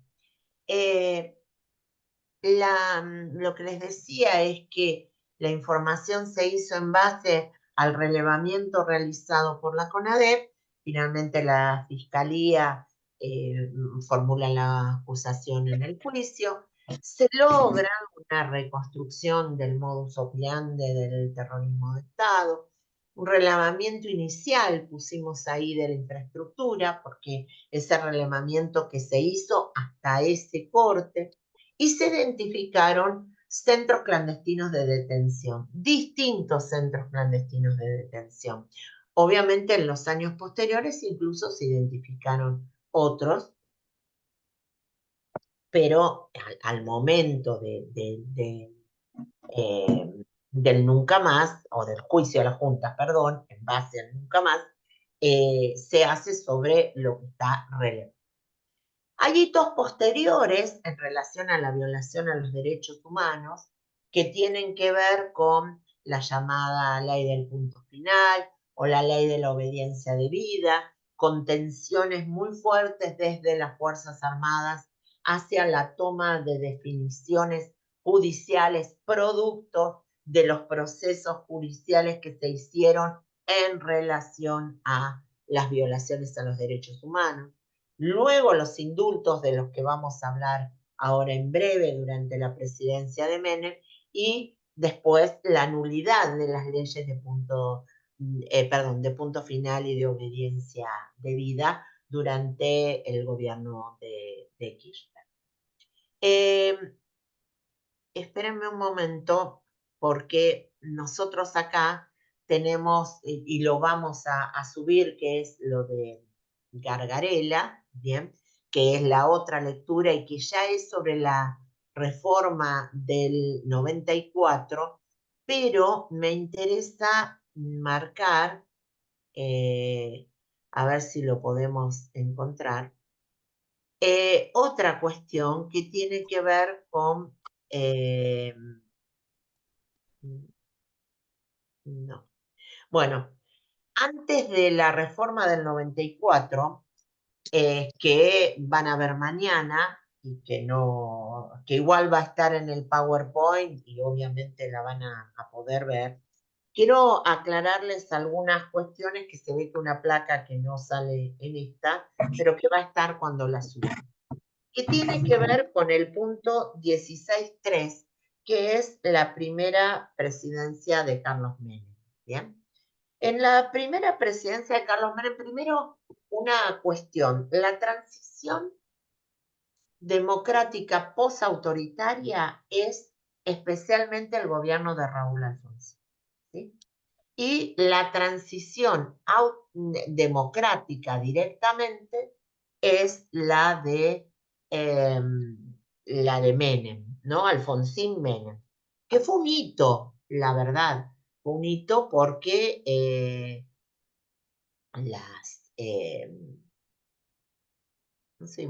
[SPEAKER 1] Lo que les decía es que la información se hizo en base al relevamiento realizado por la CONADEP. Finalmente la Fiscalía formula la acusación en el juicio. Se logra una reconstrucción del modus operandi del terrorismo de Estado. Un relevamiento inicial pusimos ahí de la infraestructura, porque ese relevamiento que se hizo hasta ese corte, y se identificaron centros clandestinos de detención, distintos centros clandestinos de detención. Obviamente en los años posteriores incluso se identificaron otros, pero al momento del nunca más, o del juicio a la Junta, perdón, en base al nunca más, se hace sobre lo que está relevado. Hay hitos posteriores en relación a la violación a los derechos humanos que tienen que ver con la llamada ley del punto final o la ley de la obediencia debida, con tensiones muy fuertes desde las Fuerzas Armadas hacia la toma de definiciones judiciales producto de los procesos judiciales que se hicieron en relación a las violaciones a los derechos humanos. Luego los indultos de los que vamos a hablar ahora en breve durante la presidencia de Menem y después la nulidad de las leyes de punto final y de obediencia debida durante el gobierno de Kirchner. Espérenme un momento porque nosotros acá tenemos, y lo vamos a subir, que es lo de Gargarella, ¿bien? Que es la otra lectura y que ya es sobre la reforma del 94, pero me interesa marcar, a ver si lo podemos encontrar, otra cuestión que tiene que ver con, No. Bueno, antes de la reforma del 94, que van a ver mañana y que igual va a estar en el PowerPoint y obviamente la van a poder ver. Quiero aclararles algunas cuestiones que se ve que una placa que no sale en esta, pero que va a estar cuando la suba. Que tiene que ver con el punto 16.3, que es la primera presidencia de Carlos Menem. ¿Bien? En la primera presidencia de Carlos Menem, primero una cuestión, la transición democrática posautoritaria es especialmente el gobierno de Raúl Alfonsín, ¿sí? Y la transición democrática directamente es la de Menem, ¿no? Alfonsín Menem, que fue un hito, la verdad, fue un hito porque no sé,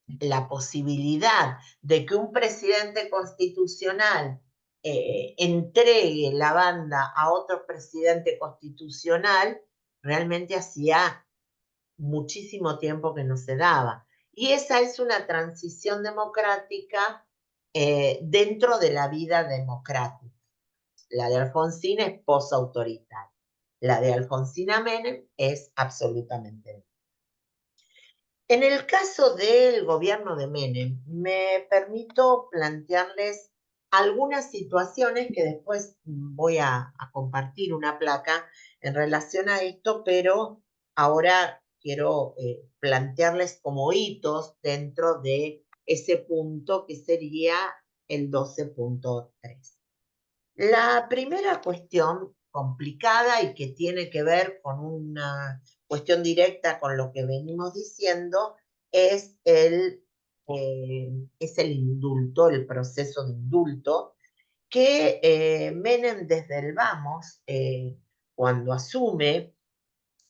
[SPEAKER 1] la posibilidad de que un presidente constitucional entregue la banda a otro presidente constitucional, realmente hacía muchísimo tiempo que no se daba. Y esa es una transición democrática dentro de la vida democrática. La de Alfonsín es posautoritaria. La de Alfonsina Menem es absolutamente. En el caso del gobierno de Menem, me permito plantearles algunas situaciones que después voy a compartir una placa en relación a esto, pero ahora quiero plantearles como hitos dentro de ese punto que sería el 12.3. La primera cuestión complicada y que tiene que ver con una cuestión directa con lo que venimos diciendo es el indulto, el proceso de indulto, que Menem desde el vamos, cuando asume,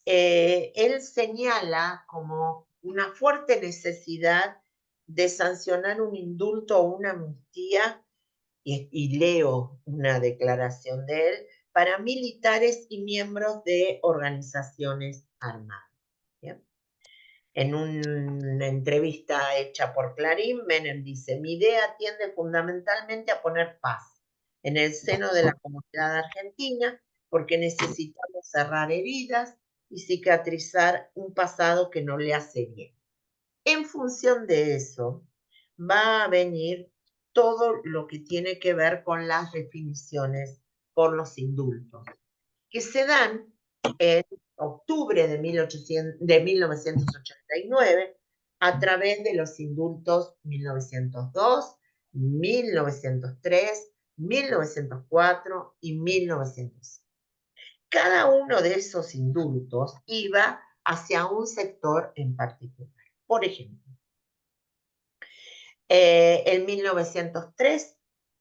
[SPEAKER 1] él señala como una fuerte necesidad de sancionar un indulto o una amnistía y leo una declaración de él, para militares y miembros de organizaciones armadas. ¿Bien? En una entrevista hecha por Clarín, Menem dice, mi idea tiende fundamentalmente a poner paz en el seno de la comunidad argentina, porque necesitamos cerrar heridas y cicatrizar un pasado que no le hace bien. En función de eso, va a venir todo lo que tiene que ver con las definiciones por los indultos, que se dan en octubre de 1989 a través de los indultos 1902, 1903, 1904 y 1905. Cada uno de esos indultos iba hacia un sector en particular. Por ejemplo, en 1903,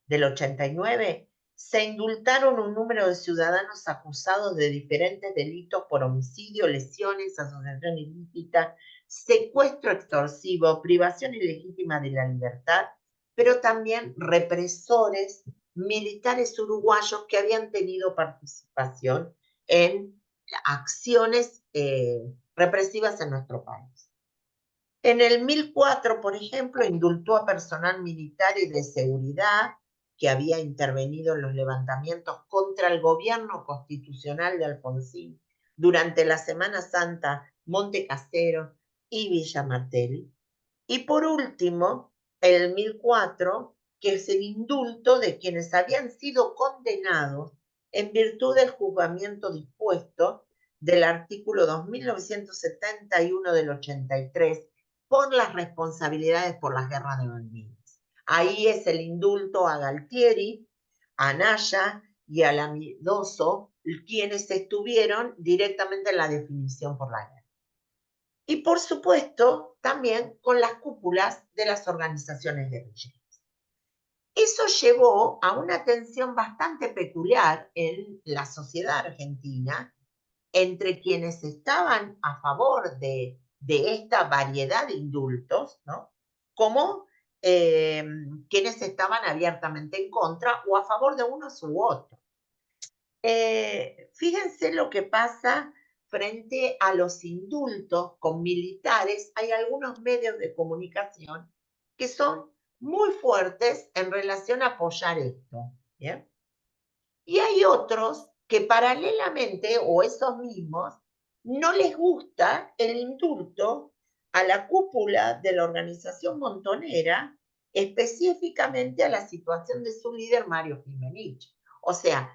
[SPEAKER 1] del 89, se indultaron un número de ciudadanos acusados de diferentes delitos por homicidio, lesiones, asociación ilícita, secuestro extorsivo, privación ilegítima de la libertad, pero también represores militares uruguayos que habían tenido participación en acciones represivas en nuestro país. En el 1004, por ejemplo, indultó a personal militar y de seguridad que había intervenido en los levantamientos contra el gobierno constitucional de Alfonsín durante la Semana Santa, Monte Casero y Villa Martelli. Y por último, el 1004, que es el indulto de quienes habían sido condenados en virtud del juzgamiento dispuesto del artículo 2971 del 83 por las responsabilidades por las guerras de Malvinas. Ahí es el indulto a Galtieri, a Naya y a Lamidoso, quienes estuvieron directamente en la definición por la guerra. Y por supuesto, también con las cúpulas de las organizaciones guerrilleras. Eso llevó a una tensión bastante peculiar en la sociedad argentina entre quienes estaban a favor de esta variedad de indultos, ¿no? Como quienes estaban abiertamente en contra o a favor de unos u otros. Fíjense lo que pasa frente a los indultos con militares. Hay algunos medios de comunicación que son muy fuertes en relación a apoyar esto, ¿bien? Y hay otros que paralelamente, o esos mismos, no les gusta el indulto a la cúpula de la organización montonera, específicamente a la situación de su líder Mario Gimenich. O sea,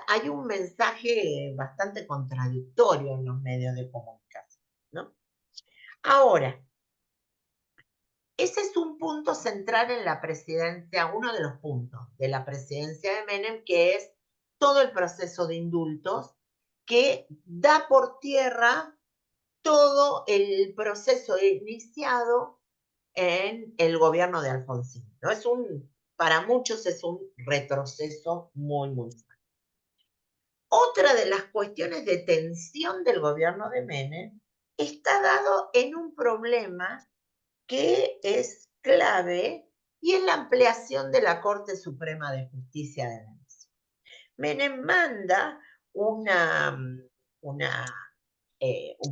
[SPEAKER 1] hay un mensaje bastante contradictorio en los medios de comunicación, ¿no? Ahora, ese es un punto central en la presidencia, uno de los puntos de la presidencia de Menem, que es todo el proceso de indultos que da por tierra todo el proceso iniciado en el gobierno de Alfonsín, ¿no? Para muchos es un retroceso muy, muy fuerte. Otra de las cuestiones de tensión del gobierno de Menem está dado en un problema que es clave y es la ampliación de la Corte Suprema de Justicia de la Nación. Menem manda un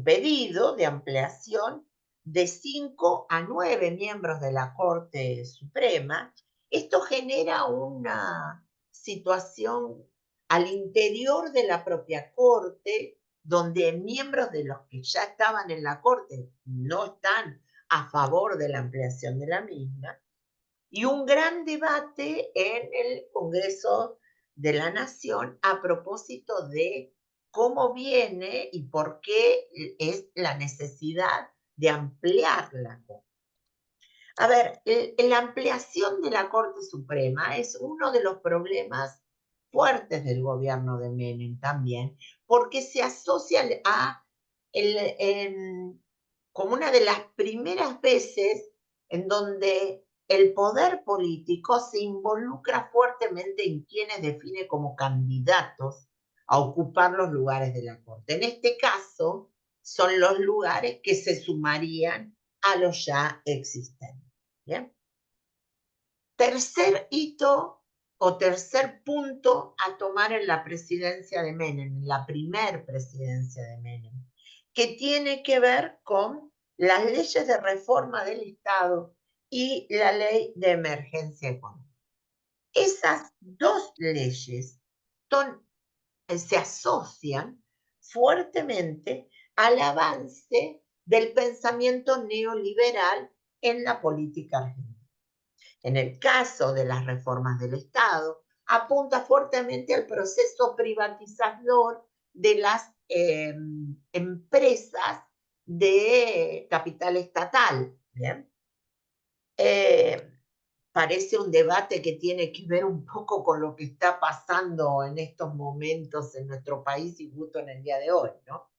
[SPEAKER 1] pedido de ampliación de 5 a 9 miembros de la Corte Suprema. Esto genera una situación al interior de la propia Corte, donde miembros de los que ya estaban en la Corte no están a favor de la ampliación de la misma, y un gran debate en el Congreso de la Nación a propósito de cómo viene y por qué es la necesidad de ampliar la Corte. A ver, la ampliación de la Corte Suprema es uno de los problemas fuertes del gobierno de Menem también, porque se asocia como una de las primeras veces en donde el poder político se involucra fuertemente en quienes define como candidatos a ocupar los lugares de la Corte. En este caso, son los lugares que se sumarían a los ya existentes. ¿Bien? Tercer hito o tercer punto a tomar en la presidencia de Menem, en la primer presidencia de Menem, que tiene que ver con las leyes de reforma del Estado y la ley de emergencia económica. Esas dos leyes se asocian fuertemente al avance del pensamiento neoliberal en la política argentina. En el caso de las reformas del Estado, apunta fuertemente al proceso privatizador de las empresas de capital estatal. ¿Bien? Parece un debate que tiene que ver un poco con lo que está pasando en estos momentos en nuestro país y justo en el día de hoy, ¿no?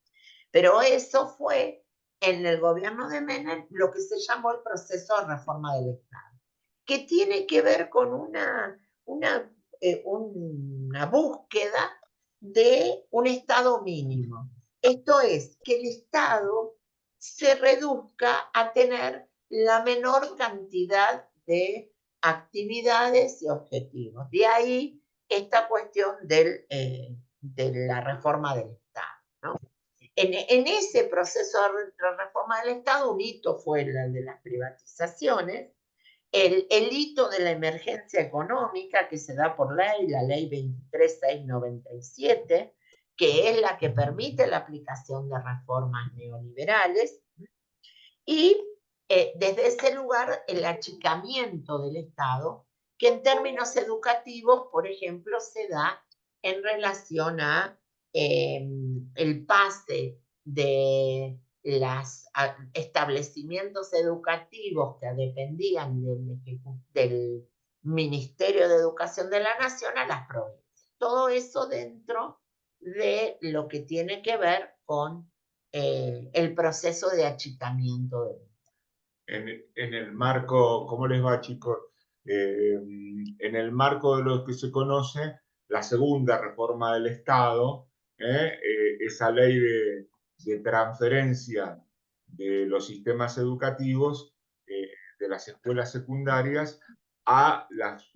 [SPEAKER 1] Pero eso fue en el gobierno de Menem lo que se llamó el proceso de reforma del Estado, que tiene que ver con una búsqueda de un Estado mínimo. Esto es, que el Estado se reduzca a tener la menor cantidad de actividades y objetivos. De ahí esta cuestión de la reforma del Estado, ¿no? En ese proceso de reforma del Estado, un hito fue el de las privatizaciones, el hito de la emergencia económica que se da por ley, la ley 23697, que es la que permite la aplicación de reformas neoliberales, y desde ese lugar el achicamiento del Estado, que en términos educativos, por ejemplo, se da en relación a el pase de los establecimientos educativos que dependían del Ministerio de Educación de la Nación a las provincias. Todo eso dentro de lo que tiene que ver con el proceso de achicamiento.
[SPEAKER 6] En el marco, ¿cómo les va, chicos? En el marco de lo que se conoce, la segunda reforma del Estado, esa ley de transferencia de los sistemas educativos de las escuelas secundarias a las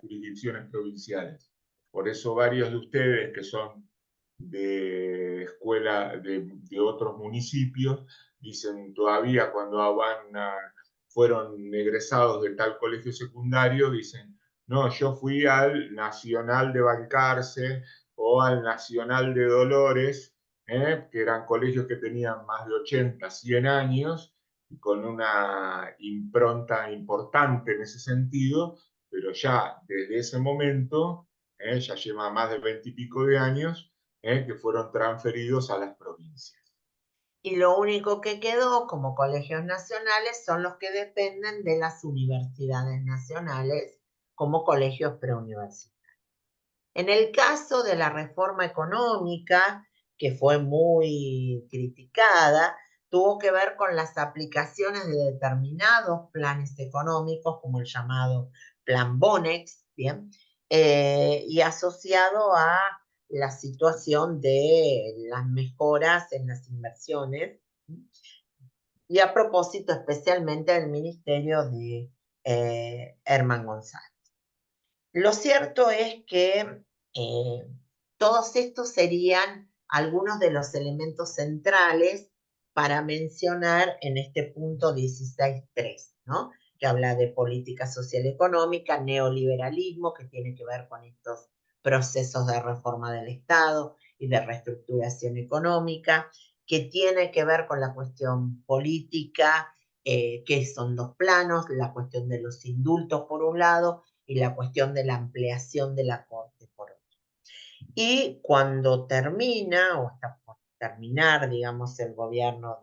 [SPEAKER 6] jurisdicciones provinciales. Por eso varios de ustedes que son de de otros municipios, dicen todavía cuando fueron egresados de tal colegio secundario, dicen, no, yo fui al Nacional de Balcarce o al Nacional de Dolores, que eran colegios que tenían más de 80, 100 años, y con una impronta importante en ese sentido, pero ya desde ese momento, ya lleva más de 20 y pico de años, que fueron transferidos a las provincias.
[SPEAKER 1] Y lo único que quedó como colegios nacionales son los que dependen de las universidades nacionales como colegios preuniversitarios. En el caso de la reforma económica, que fue muy criticada, tuvo que ver con las aplicaciones de determinados planes económicos, como el llamado Plan Bonex, ¿bien? Y asociado a la situación de las mejoras en las inversiones, y a propósito especialmente del ministerio de Herman González. Lo cierto es que todos estos serían algunos de los elementos centrales para mencionar en este punto 16.3, ¿no? Que habla de política social económica, neoliberalismo, que tiene que ver con estos procesos de reforma del Estado y de reestructuración económica, que tiene que ver con la cuestión política, que son dos planos, la cuestión de los indultos por un lado y la cuestión de la ampliación de la Corte por otro. Y cuando termina, o está por terminar, digamos, el gobierno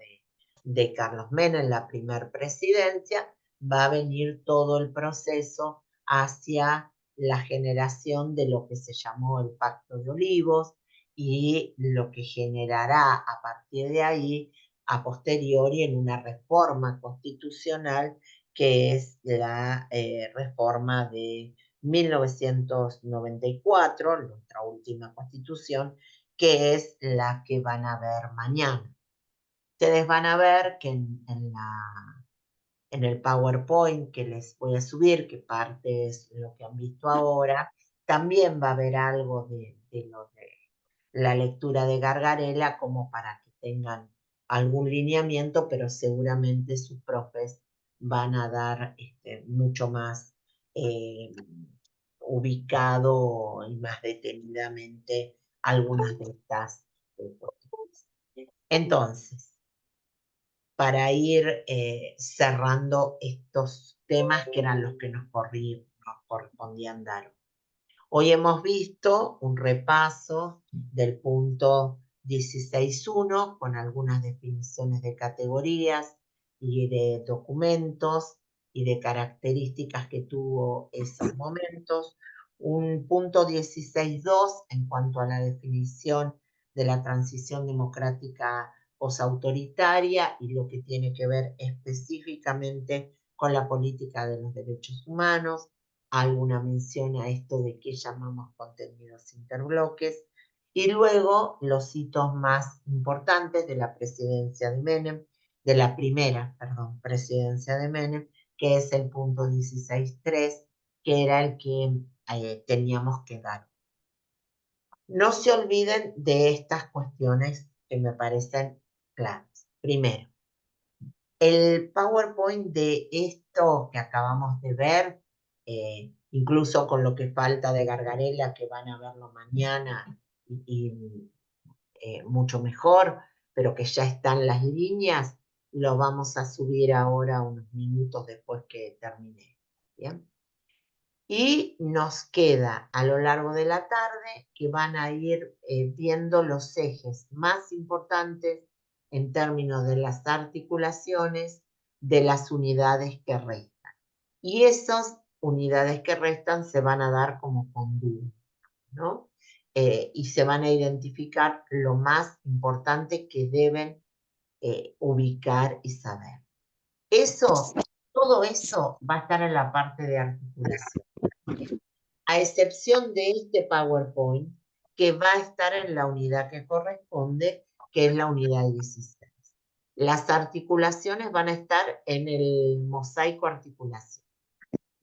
[SPEAKER 1] de Carlos Menem, la primer presidencia, va a venir todo el proceso hacia la generación de lo que se llamó el Pacto de Olivos y lo que generará a partir de ahí, a posteriori, en una reforma constitucional que es la reforma de 1994, nuestra última constitución, que es la que van a ver mañana. Ustedes van a ver que en el PowerPoint que les voy a subir, que parte es lo que han visto ahora, también va a haber algo de la lectura de Gargarella como para que tengan algún lineamiento, pero seguramente sus profes van a dar mucho más ubicado y más detenidamente algunas de estas cuestiones. Entonces, para ir cerrando estos temas que eran los que nos correspondían dar. Hoy hemos visto un repaso del punto 16.1 con algunas definiciones de categorías y de documentos y de características que tuvo esos momentos. Un punto 16.2 en cuanto a la definición de la transición democrática posautoritaria y lo que tiene que ver específicamente con la política de los derechos humanos, alguna mención a esto de que llamamos contenidos interbloques, y luego los hitos más importantes de la presidencia de Menem, de la primera, presidencia de Menem, que es el punto 16.3, que era el que teníamos que dar. No se olviden de estas cuestiones que me parecen claras. Primero, el PowerPoint de esto que acabamos de ver, incluso con lo que falta de Gargarella, que van a verlo mañana y mucho mejor, pero que ya están las líneas, lo vamos a subir ahora unos minutos después que termine. ¿Bien? Y nos queda a lo largo de la tarde que van a ir viendo los ejes más importantes en términos de las articulaciones de las unidades que restan. Y esas unidades que restan se van a dar como conducto, ¿no? Y se van a identificar lo más importante que deben ubicar y saber. Todo eso va a estar en la parte de articulación, a excepción de este PowerPoint, que va a estar en la unidad que corresponde, que es la unidad 16. Las articulaciones van a estar en el mosaico articulación.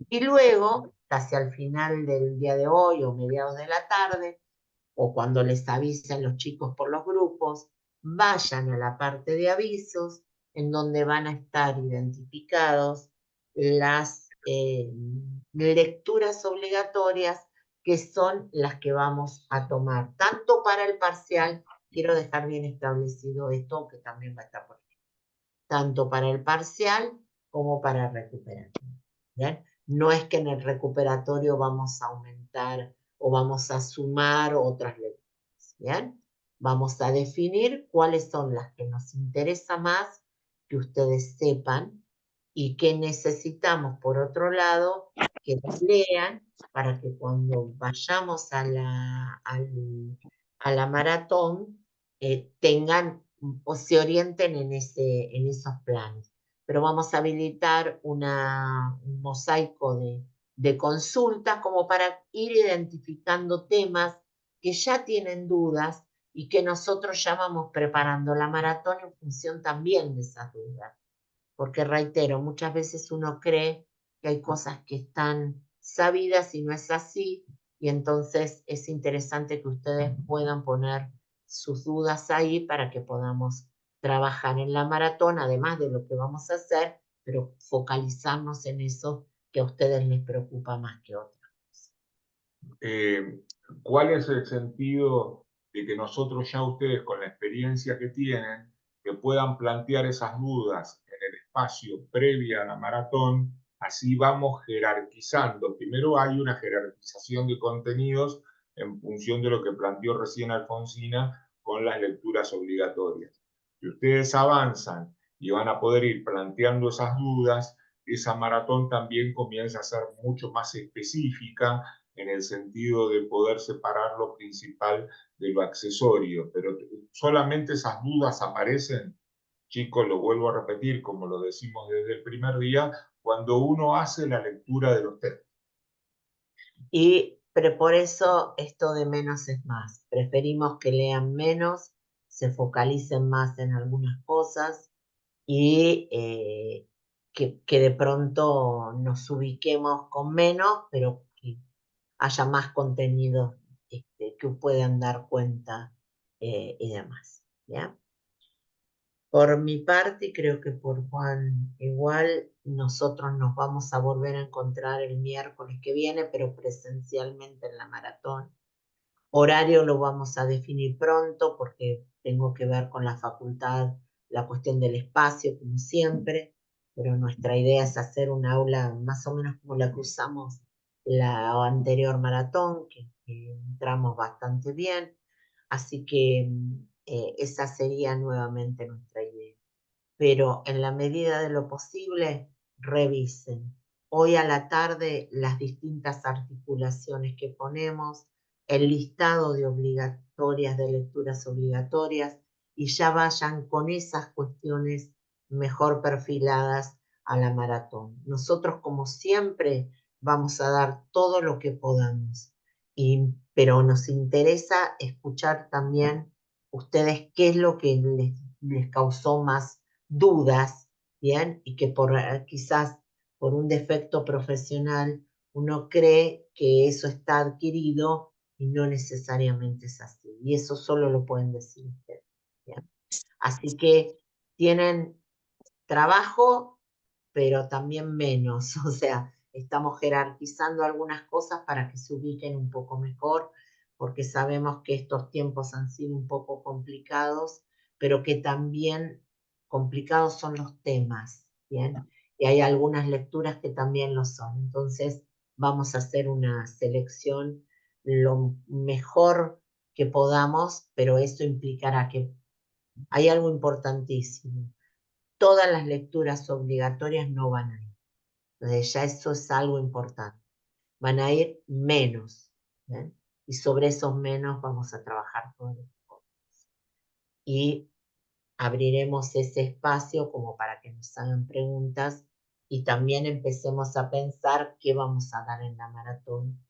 [SPEAKER 1] Y luego, hacia el final del día de hoy o mediados de la tarde, o cuando les avisen los chicos por los grupos, vayan a la parte de avisos, en donde van a estar identificados las lecturas obligatorias, que son las que vamos a tomar, tanto para el parcial, quiero dejar bien establecido esto, que también va a estar por aquí, tanto para el parcial como para el recuperatorio. ¿Bien? No es que en el recuperatorio vamos a aumentar o vamos a sumar otras lecturas. ¿Bien? Vamos a definir cuáles son las que nos interesa más que ustedes sepan y que necesitamos, por otro lado, que las lean para que cuando vayamos a la maratón tengan o se orienten en esos planes. Pero vamos a habilitar un mosaico de consultas como para ir identificando temas que ya tienen dudas y que nosotros ya vamos preparando la maratón en función también de esas dudas. Porque reitero, muchas veces uno cree que hay cosas que están sabidas y no es así, y entonces es interesante que ustedes puedan poner sus dudas ahí para que podamos trabajar en la maratón, además de lo que vamos a hacer, pero focalizarnos en eso que a ustedes les preocupa más que otra cosa.
[SPEAKER 6] ¿Cuál es el sentido de que nosotros ya ustedes, con la experiencia que tienen, que puedan plantear esas dudas en el espacio previa a la maratón? Así vamos jerarquizando. Primero hay una jerarquización de contenidos en función de lo que planteó recién Alfonsina con las lecturas obligatorias. Si ustedes avanzan y van a poder ir planteando esas dudas, esa maratón también comienza a ser mucho más específica en el sentido de poder separar lo principal de lo accesorio, pero solamente esas dudas aparecen, chicos, lo vuelvo a repetir, como lo decimos desde el primer día, cuando uno hace la lectura de los textos.
[SPEAKER 1] Pero por eso esto de menos es más. Preferimos que lean menos, se focalicen más en algunas cosas y que de pronto nos ubiquemos con menos, pero que haya más contenido que puedan dar cuenta y demás. ¿Ya? Por mi parte, y creo que por Juan igual, nosotros nos vamos a volver a encontrar el miércoles que viene, pero presencialmente en la maratón. Horario lo vamos a definir pronto porque tengo que ver con la facultad la cuestión del espacio, como siempre, pero nuestra idea es hacer un aula más o menos como la que usamos la anterior maratón, que entramos bastante bien, así que esa sería nuevamente nuestra idea. Pero en la medida de lo posible, revisen. Hoy a la tarde las distintas articulaciones que ponemos, el listado de obligatorias, de lecturas obligatorias, y ya vayan con esas cuestiones mejor perfiladas a la maratón. Nosotros, como siempre, vamos a dar todo lo que podamos, pero nos interesa escuchar también ustedes qué es lo que les causó más dudas, ¿bien? Y que quizás por un defecto profesional uno cree que eso está adquirido y no necesariamente es así. Y eso solo lo pueden decir ustedes, ¿bien? Así que tienen trabajo, pero también menos. O sea, estamos jerarquizando algunas cosas para que se ubiquen un poco mejor, porque sabemos que estos tiempos han sido un poco complicados, pero que también complicados son los temas, ¿bien? Y hay algunas lecturas que también lo son. Entonces, vamos a hacer una selección lo mejor que podamos, pero eso implicará que hay algo importantísimo. Todas las lecturas obligatorias no van a ir. Entonces ya eso es algo importante. Van a ir menos. ¿Bien? Y sobre esos menos vamos a trabajar todos los cosas. Y abriremos ese espacio como para que nos hagan preguntas y también empecemos a pensar qué vamos a dar en la maratón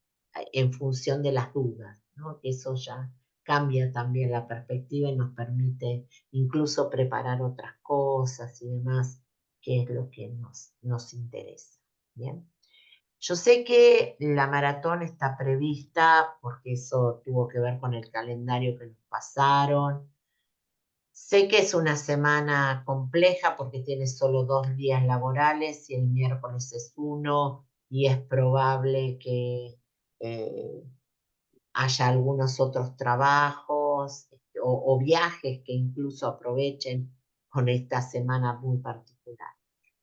[SPEAKER 1] en función de las dudas, ¿no? Eso ya cambia también la perspectiva y nos permite incluso preparar otras cosas y demás, que es lo que nos interesa. ¿Bien? Yo sé que la maratón está prevista, porque eso tuvo que ver con el calendario que nos pasaron. Sé que es una semana compleja porque tiene solo 2 días laborales y el miércoles es uno, y es probable que haya algunos otros trabajos o viajes que incluso aprovechen con esta semana muy particular.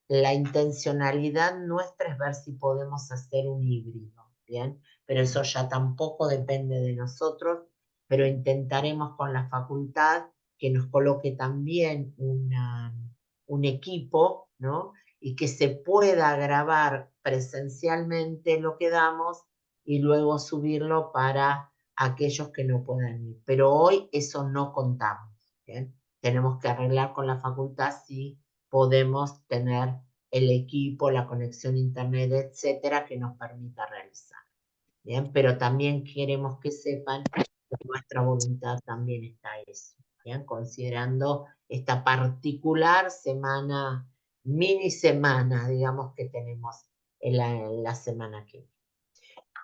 [SPEAKER 1] La intencionalidad nuestra es ver si podemos hacer un híbrido, ¿bien? Pero eso ya tampoco depende de nosotros, pero intentaremos con la facultad que nos coloque también un equipo, ¿no? Y que se pueda grabar presencialmente lo que damos y luego subirlo para aquellos que no puedan ir. Pero hoy eso no contamos, ¿bien? Tenemos que arreglar con la facultad si podemos tener el equipo, la conexión a internet, etcétera, que nos permita realizar. ¿Bien? Pero también queremos que sepan que nuestra voluntad también está eso, ¿bien? Considerando esta particular semana, mini semana, digamos, que tenemos en la semana que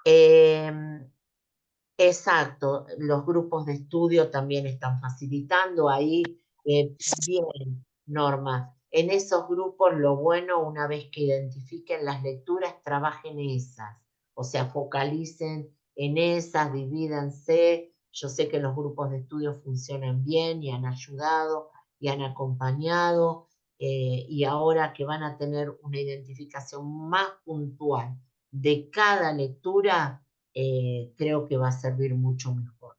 [SPEAKER 1] viene. Exacto, los grupos de estudio también están facilitando ahí. Bien, Norma, en esos grupos lo bueno, una vez que identifiquen las lecturas, trabajen esas, o sea, focalicen en esas, divídanse. Yo sé que los grupos de estudio funcionan bien y han ayudado y han acompañado, y ahora que van a tener una identificación más puntual de cada lectura, creo que va a servir mucho mejor.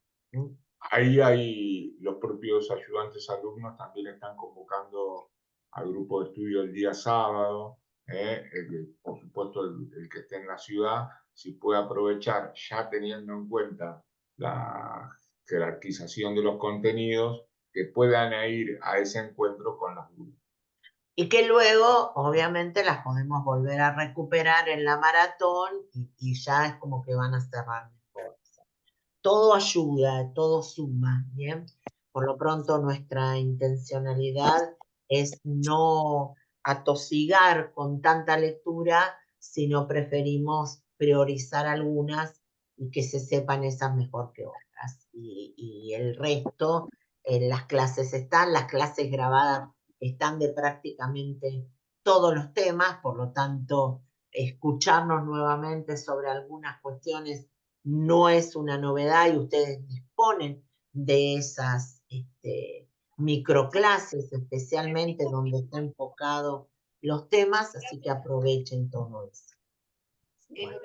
[SPEAKER 6] Ahí hay los propios ayudantes alumnos también están convocando al grupo de estudio el día sábado, por supuesto el que esté en la ciudad, si puede aprovechar, ya teniendo en cuenta la jerarquización de los contenidos, que puedan ir a ese encuentro con los grupos.
[SPEAKER 1] Y que luego, obviamente, las podemos volver a recuperar en la maratón y ya es como que van a cerrar mejor. Todo ayuda, todo suma, ¿bien? Por lo pronto nuestra intencionalidad es no atosigar con tanta lectura, sino preferimos priorizar algunas y que se sepan esas mejor que otras. Y el resto, las clases están, las clases grabadas están de prácticamente todos los temas, por lo tanto, escucharnos nuevamente sobre algunas cuestiones no es una novedad y ustedes disponen de esas microclases, especialmente donde está enfocado los temas, así que aprovechen todo eso. Bueno,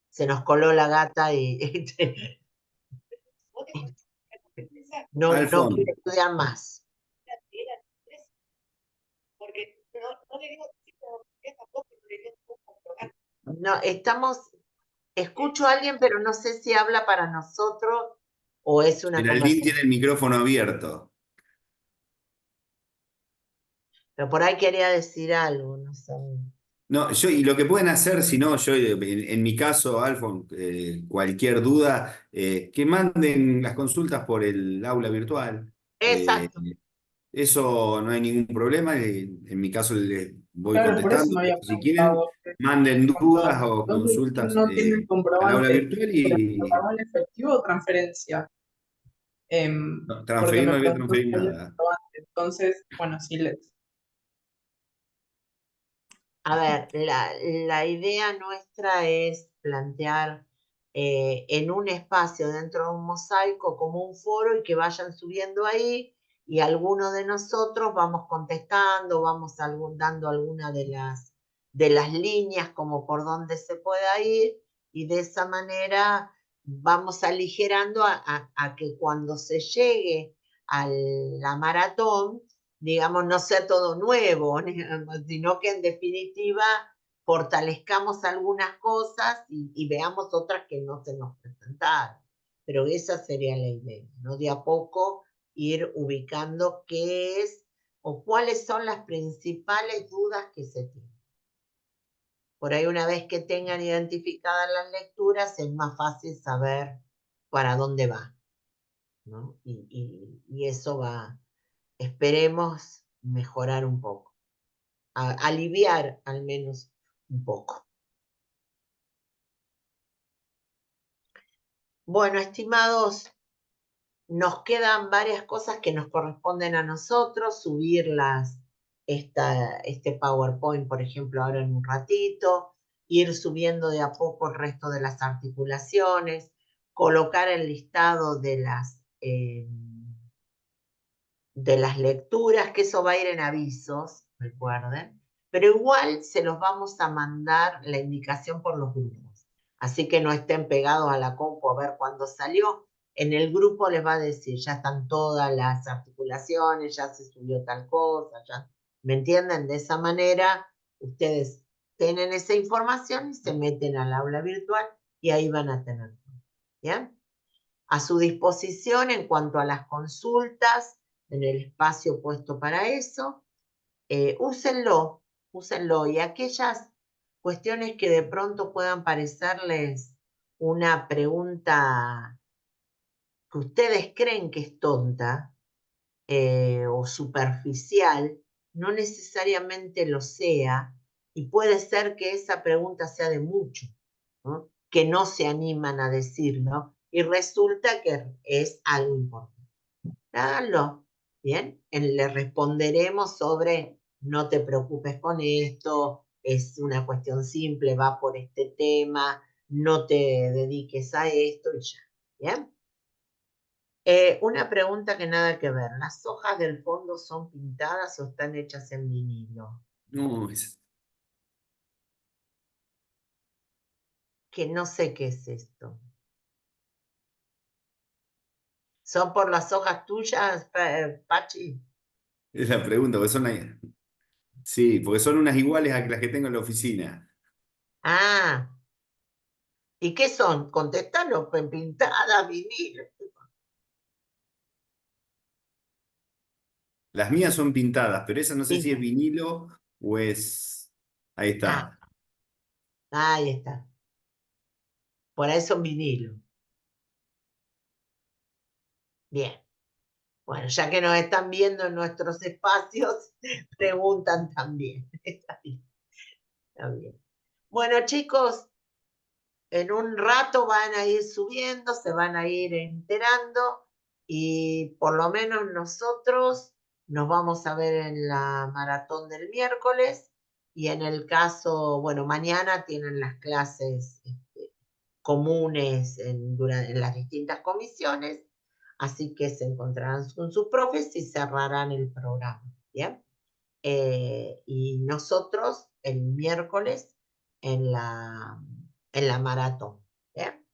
[SPEAKER 1] se nos coló la gata y no
[SPEAKER 7] Alfon,
[SPEAKER 1] quiere estudiar más. No, escucho a alguien, pero no sé si habla para nosotros o es una
[SPEAKER 7] Geraldine
[SPEAKER 1] conversación.
[SPEAKER 7] tiene el micrófono abierto.
[SPEAKER 1] Pero por ahí quería decir algo, no sé.
[SPEAKER 7] No, y lo que pueden hacer, si no, yo en mi caso, Alfon, cualquier duda, que manden las consultas por el aula virtual.
[SPEAKER 1] Exacto.
[SPEAKER 7] Eso no hay ningún problema. En mi caso les voy
[SPEAKER 4] Claro, por eso
[SPEAKER 7] contestando.
[SPEAKER 4] me había
[SPEAKER 7] Si quieren,
[SPEAKER 4] preguntado.
[SPEAKER 7] manden dudas o
[SPEAKER 4] ¿Dónde
[SPEAKER 7] consultas
[SPEAKER 4] no tienen
[SPEAKER 7] al aula
[SPEAKER 4] comprobante?
[SPEAKER 7] virtual
[SPEAKER 4] ¿Lo
[SPEAKER 7] y
[SPEAKER 4] pagó en efectivo o transferencia?
[SPEAKER 7] no,
[SPEAKER 4] Porque
[SPEAKER 7] transferir, no
[SPEAKER 4] me
[SPEAKER 7] voy a
[SPEAKER 4] preguntó
[SPEAKER 7] transferir
[SPEAKER 4] si había
[SPEAKER 7] nada.
[SPEAKER 4] comprobante. Entonces, bueno, sí les.
[SPEAKER 1] A ver, la idea nuestra es plantear en un espacio dentro de un mosaico como un foro y que vayan subiendo ahí y algunos de nosotros vamos contestando, vamos dando alguna de las líneas como por donde se pueda ir y de esa manera vamos aligerando a que cuando se llegue a la maratón, digamos, no sea todo nuevo, sino que en definitiva fortalezcamos algunas cosas y veamos otras que no se nos presentaron. Pero esa sería la idea, ¿no? De a poco ir ubicando qué es o cuáles son las principales dudas que se tienen. Por ahí una vez que tengan identificadas las lecturas es más fácil saber para dónde va. ¿no? Y eso va, esperemos, mejorar un poco, aliviar al menos un poco. Bueno, estimados, nos quedan varias cosas que nos corresponden a nosotros, subirlas, este PowerPoint, por ejemplo, ahora en un ratito, ir subiendo de a poco el resto de las articulaciones, colocar el listado de las lecturas, que eso va a ir en avisos, recuerden, pero igual se los vamos a mandar la indicación por los grupos, así que no estén pegados a la compu a ver cuándo salió. En el grupo les va a decir, ya están todas las articulaciones, ya se subió tal cosa, ya, ¿me entienden? De esa manera, ustedes tienen esa información y se meten al aula virtual y ahí van a tener, ¿bien? A su disposición en cuanto a las consultas, en el espacio puesto para eso, úsenlo, y aquellas cuestiones que de pronto puedan parecerles una pregunta que ustedes creen que es tonta o superficial, no necesariamente lo sea, y puede ser que esa pregunta sea de mucho, ¿no? Que no se animan a decirlo, y resulta que es algo importante. Háganlo, ¿bien? Le responderemos sobre, no te preocupes con esto, es una cuestión simple, va por este tema, no te dediques a esto y ya, ¿bien? Una pregunta que nada que ver, ¿las hojas del fondo son pintadas o están hechas en vinilo?
[SPEAKER 7] No,
[SPEAKER 1] Que no sé qué es esto. ¿Son por las hojas tuyas, Pachi?
[SPEAKER 7] es la pregunta, porque sí, porque son unas iguales a las que tengo en la oficina.
[SPEAKER 1] Ah, ¿y qué son? Contestalo, pintadas, vinilo.
[SPEAKER 7] Las mías son pintadas, pero esa no sé si es
[SPEAKER 1] Pintadas.
[SPEAKER 7] vinilo o es... Ahí
[SPEAKER 1] Ah,
[SPEAKER 7] está.
[SPEAKER 1] ahí está. Por ahí son vinilo. Bien. Bueno, ya que nos están viendo en nuestros espacios, preguntan también. Está bien. Está bien. Bueno, chicos, en un rato van a ir subiendo, se van a ir enterando y por lo menos nosotros nos vamos a ver en la maratón del miércoles y en el caso, bueno, mañana tienen las clases comunes en las distintas comisiones, así que se encontrarán con sus profes y cerrarán el programa, ¿bien? Y nosotros el miércoles en la maratón, ¿bien?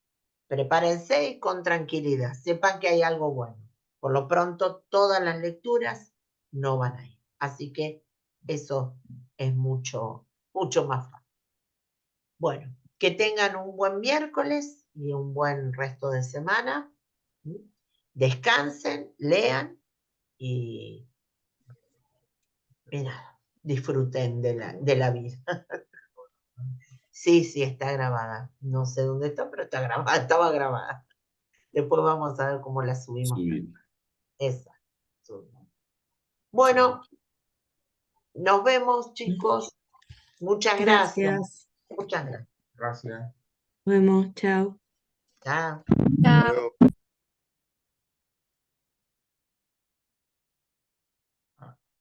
[SPEAKER 1] Prepárense y con tranquilidad, sepan que hay algo bueno. Por lo pronto, todas las lecturas no van a ir, así que eso es mucho, mucho más fácil. Bueno, que tengan un buen miércoles y un buen resto de semana. Descansen, lean y nada, disfruten de la vida. Sí, sí, está grabada. No sé dónde está, pero está grabada, estaba grabada. Después vamos a ver cómo la subimos.
[SPEAKER 7] Sí,
[SPEAKER 1] Esa. Bueno, nos vemos, chicos. Muchas gracias.
[SPEAKER 8] Gracias.
[SPEAKER 1] Muchas gracias.
[SPEAKER 6] Gracias.
[SPEAKER 8] Nos vemos. Chao.
[SPEAKER 1] Chao.
[SPEAKER 3] Chao.
[SPEAKER 6] Hasta luego.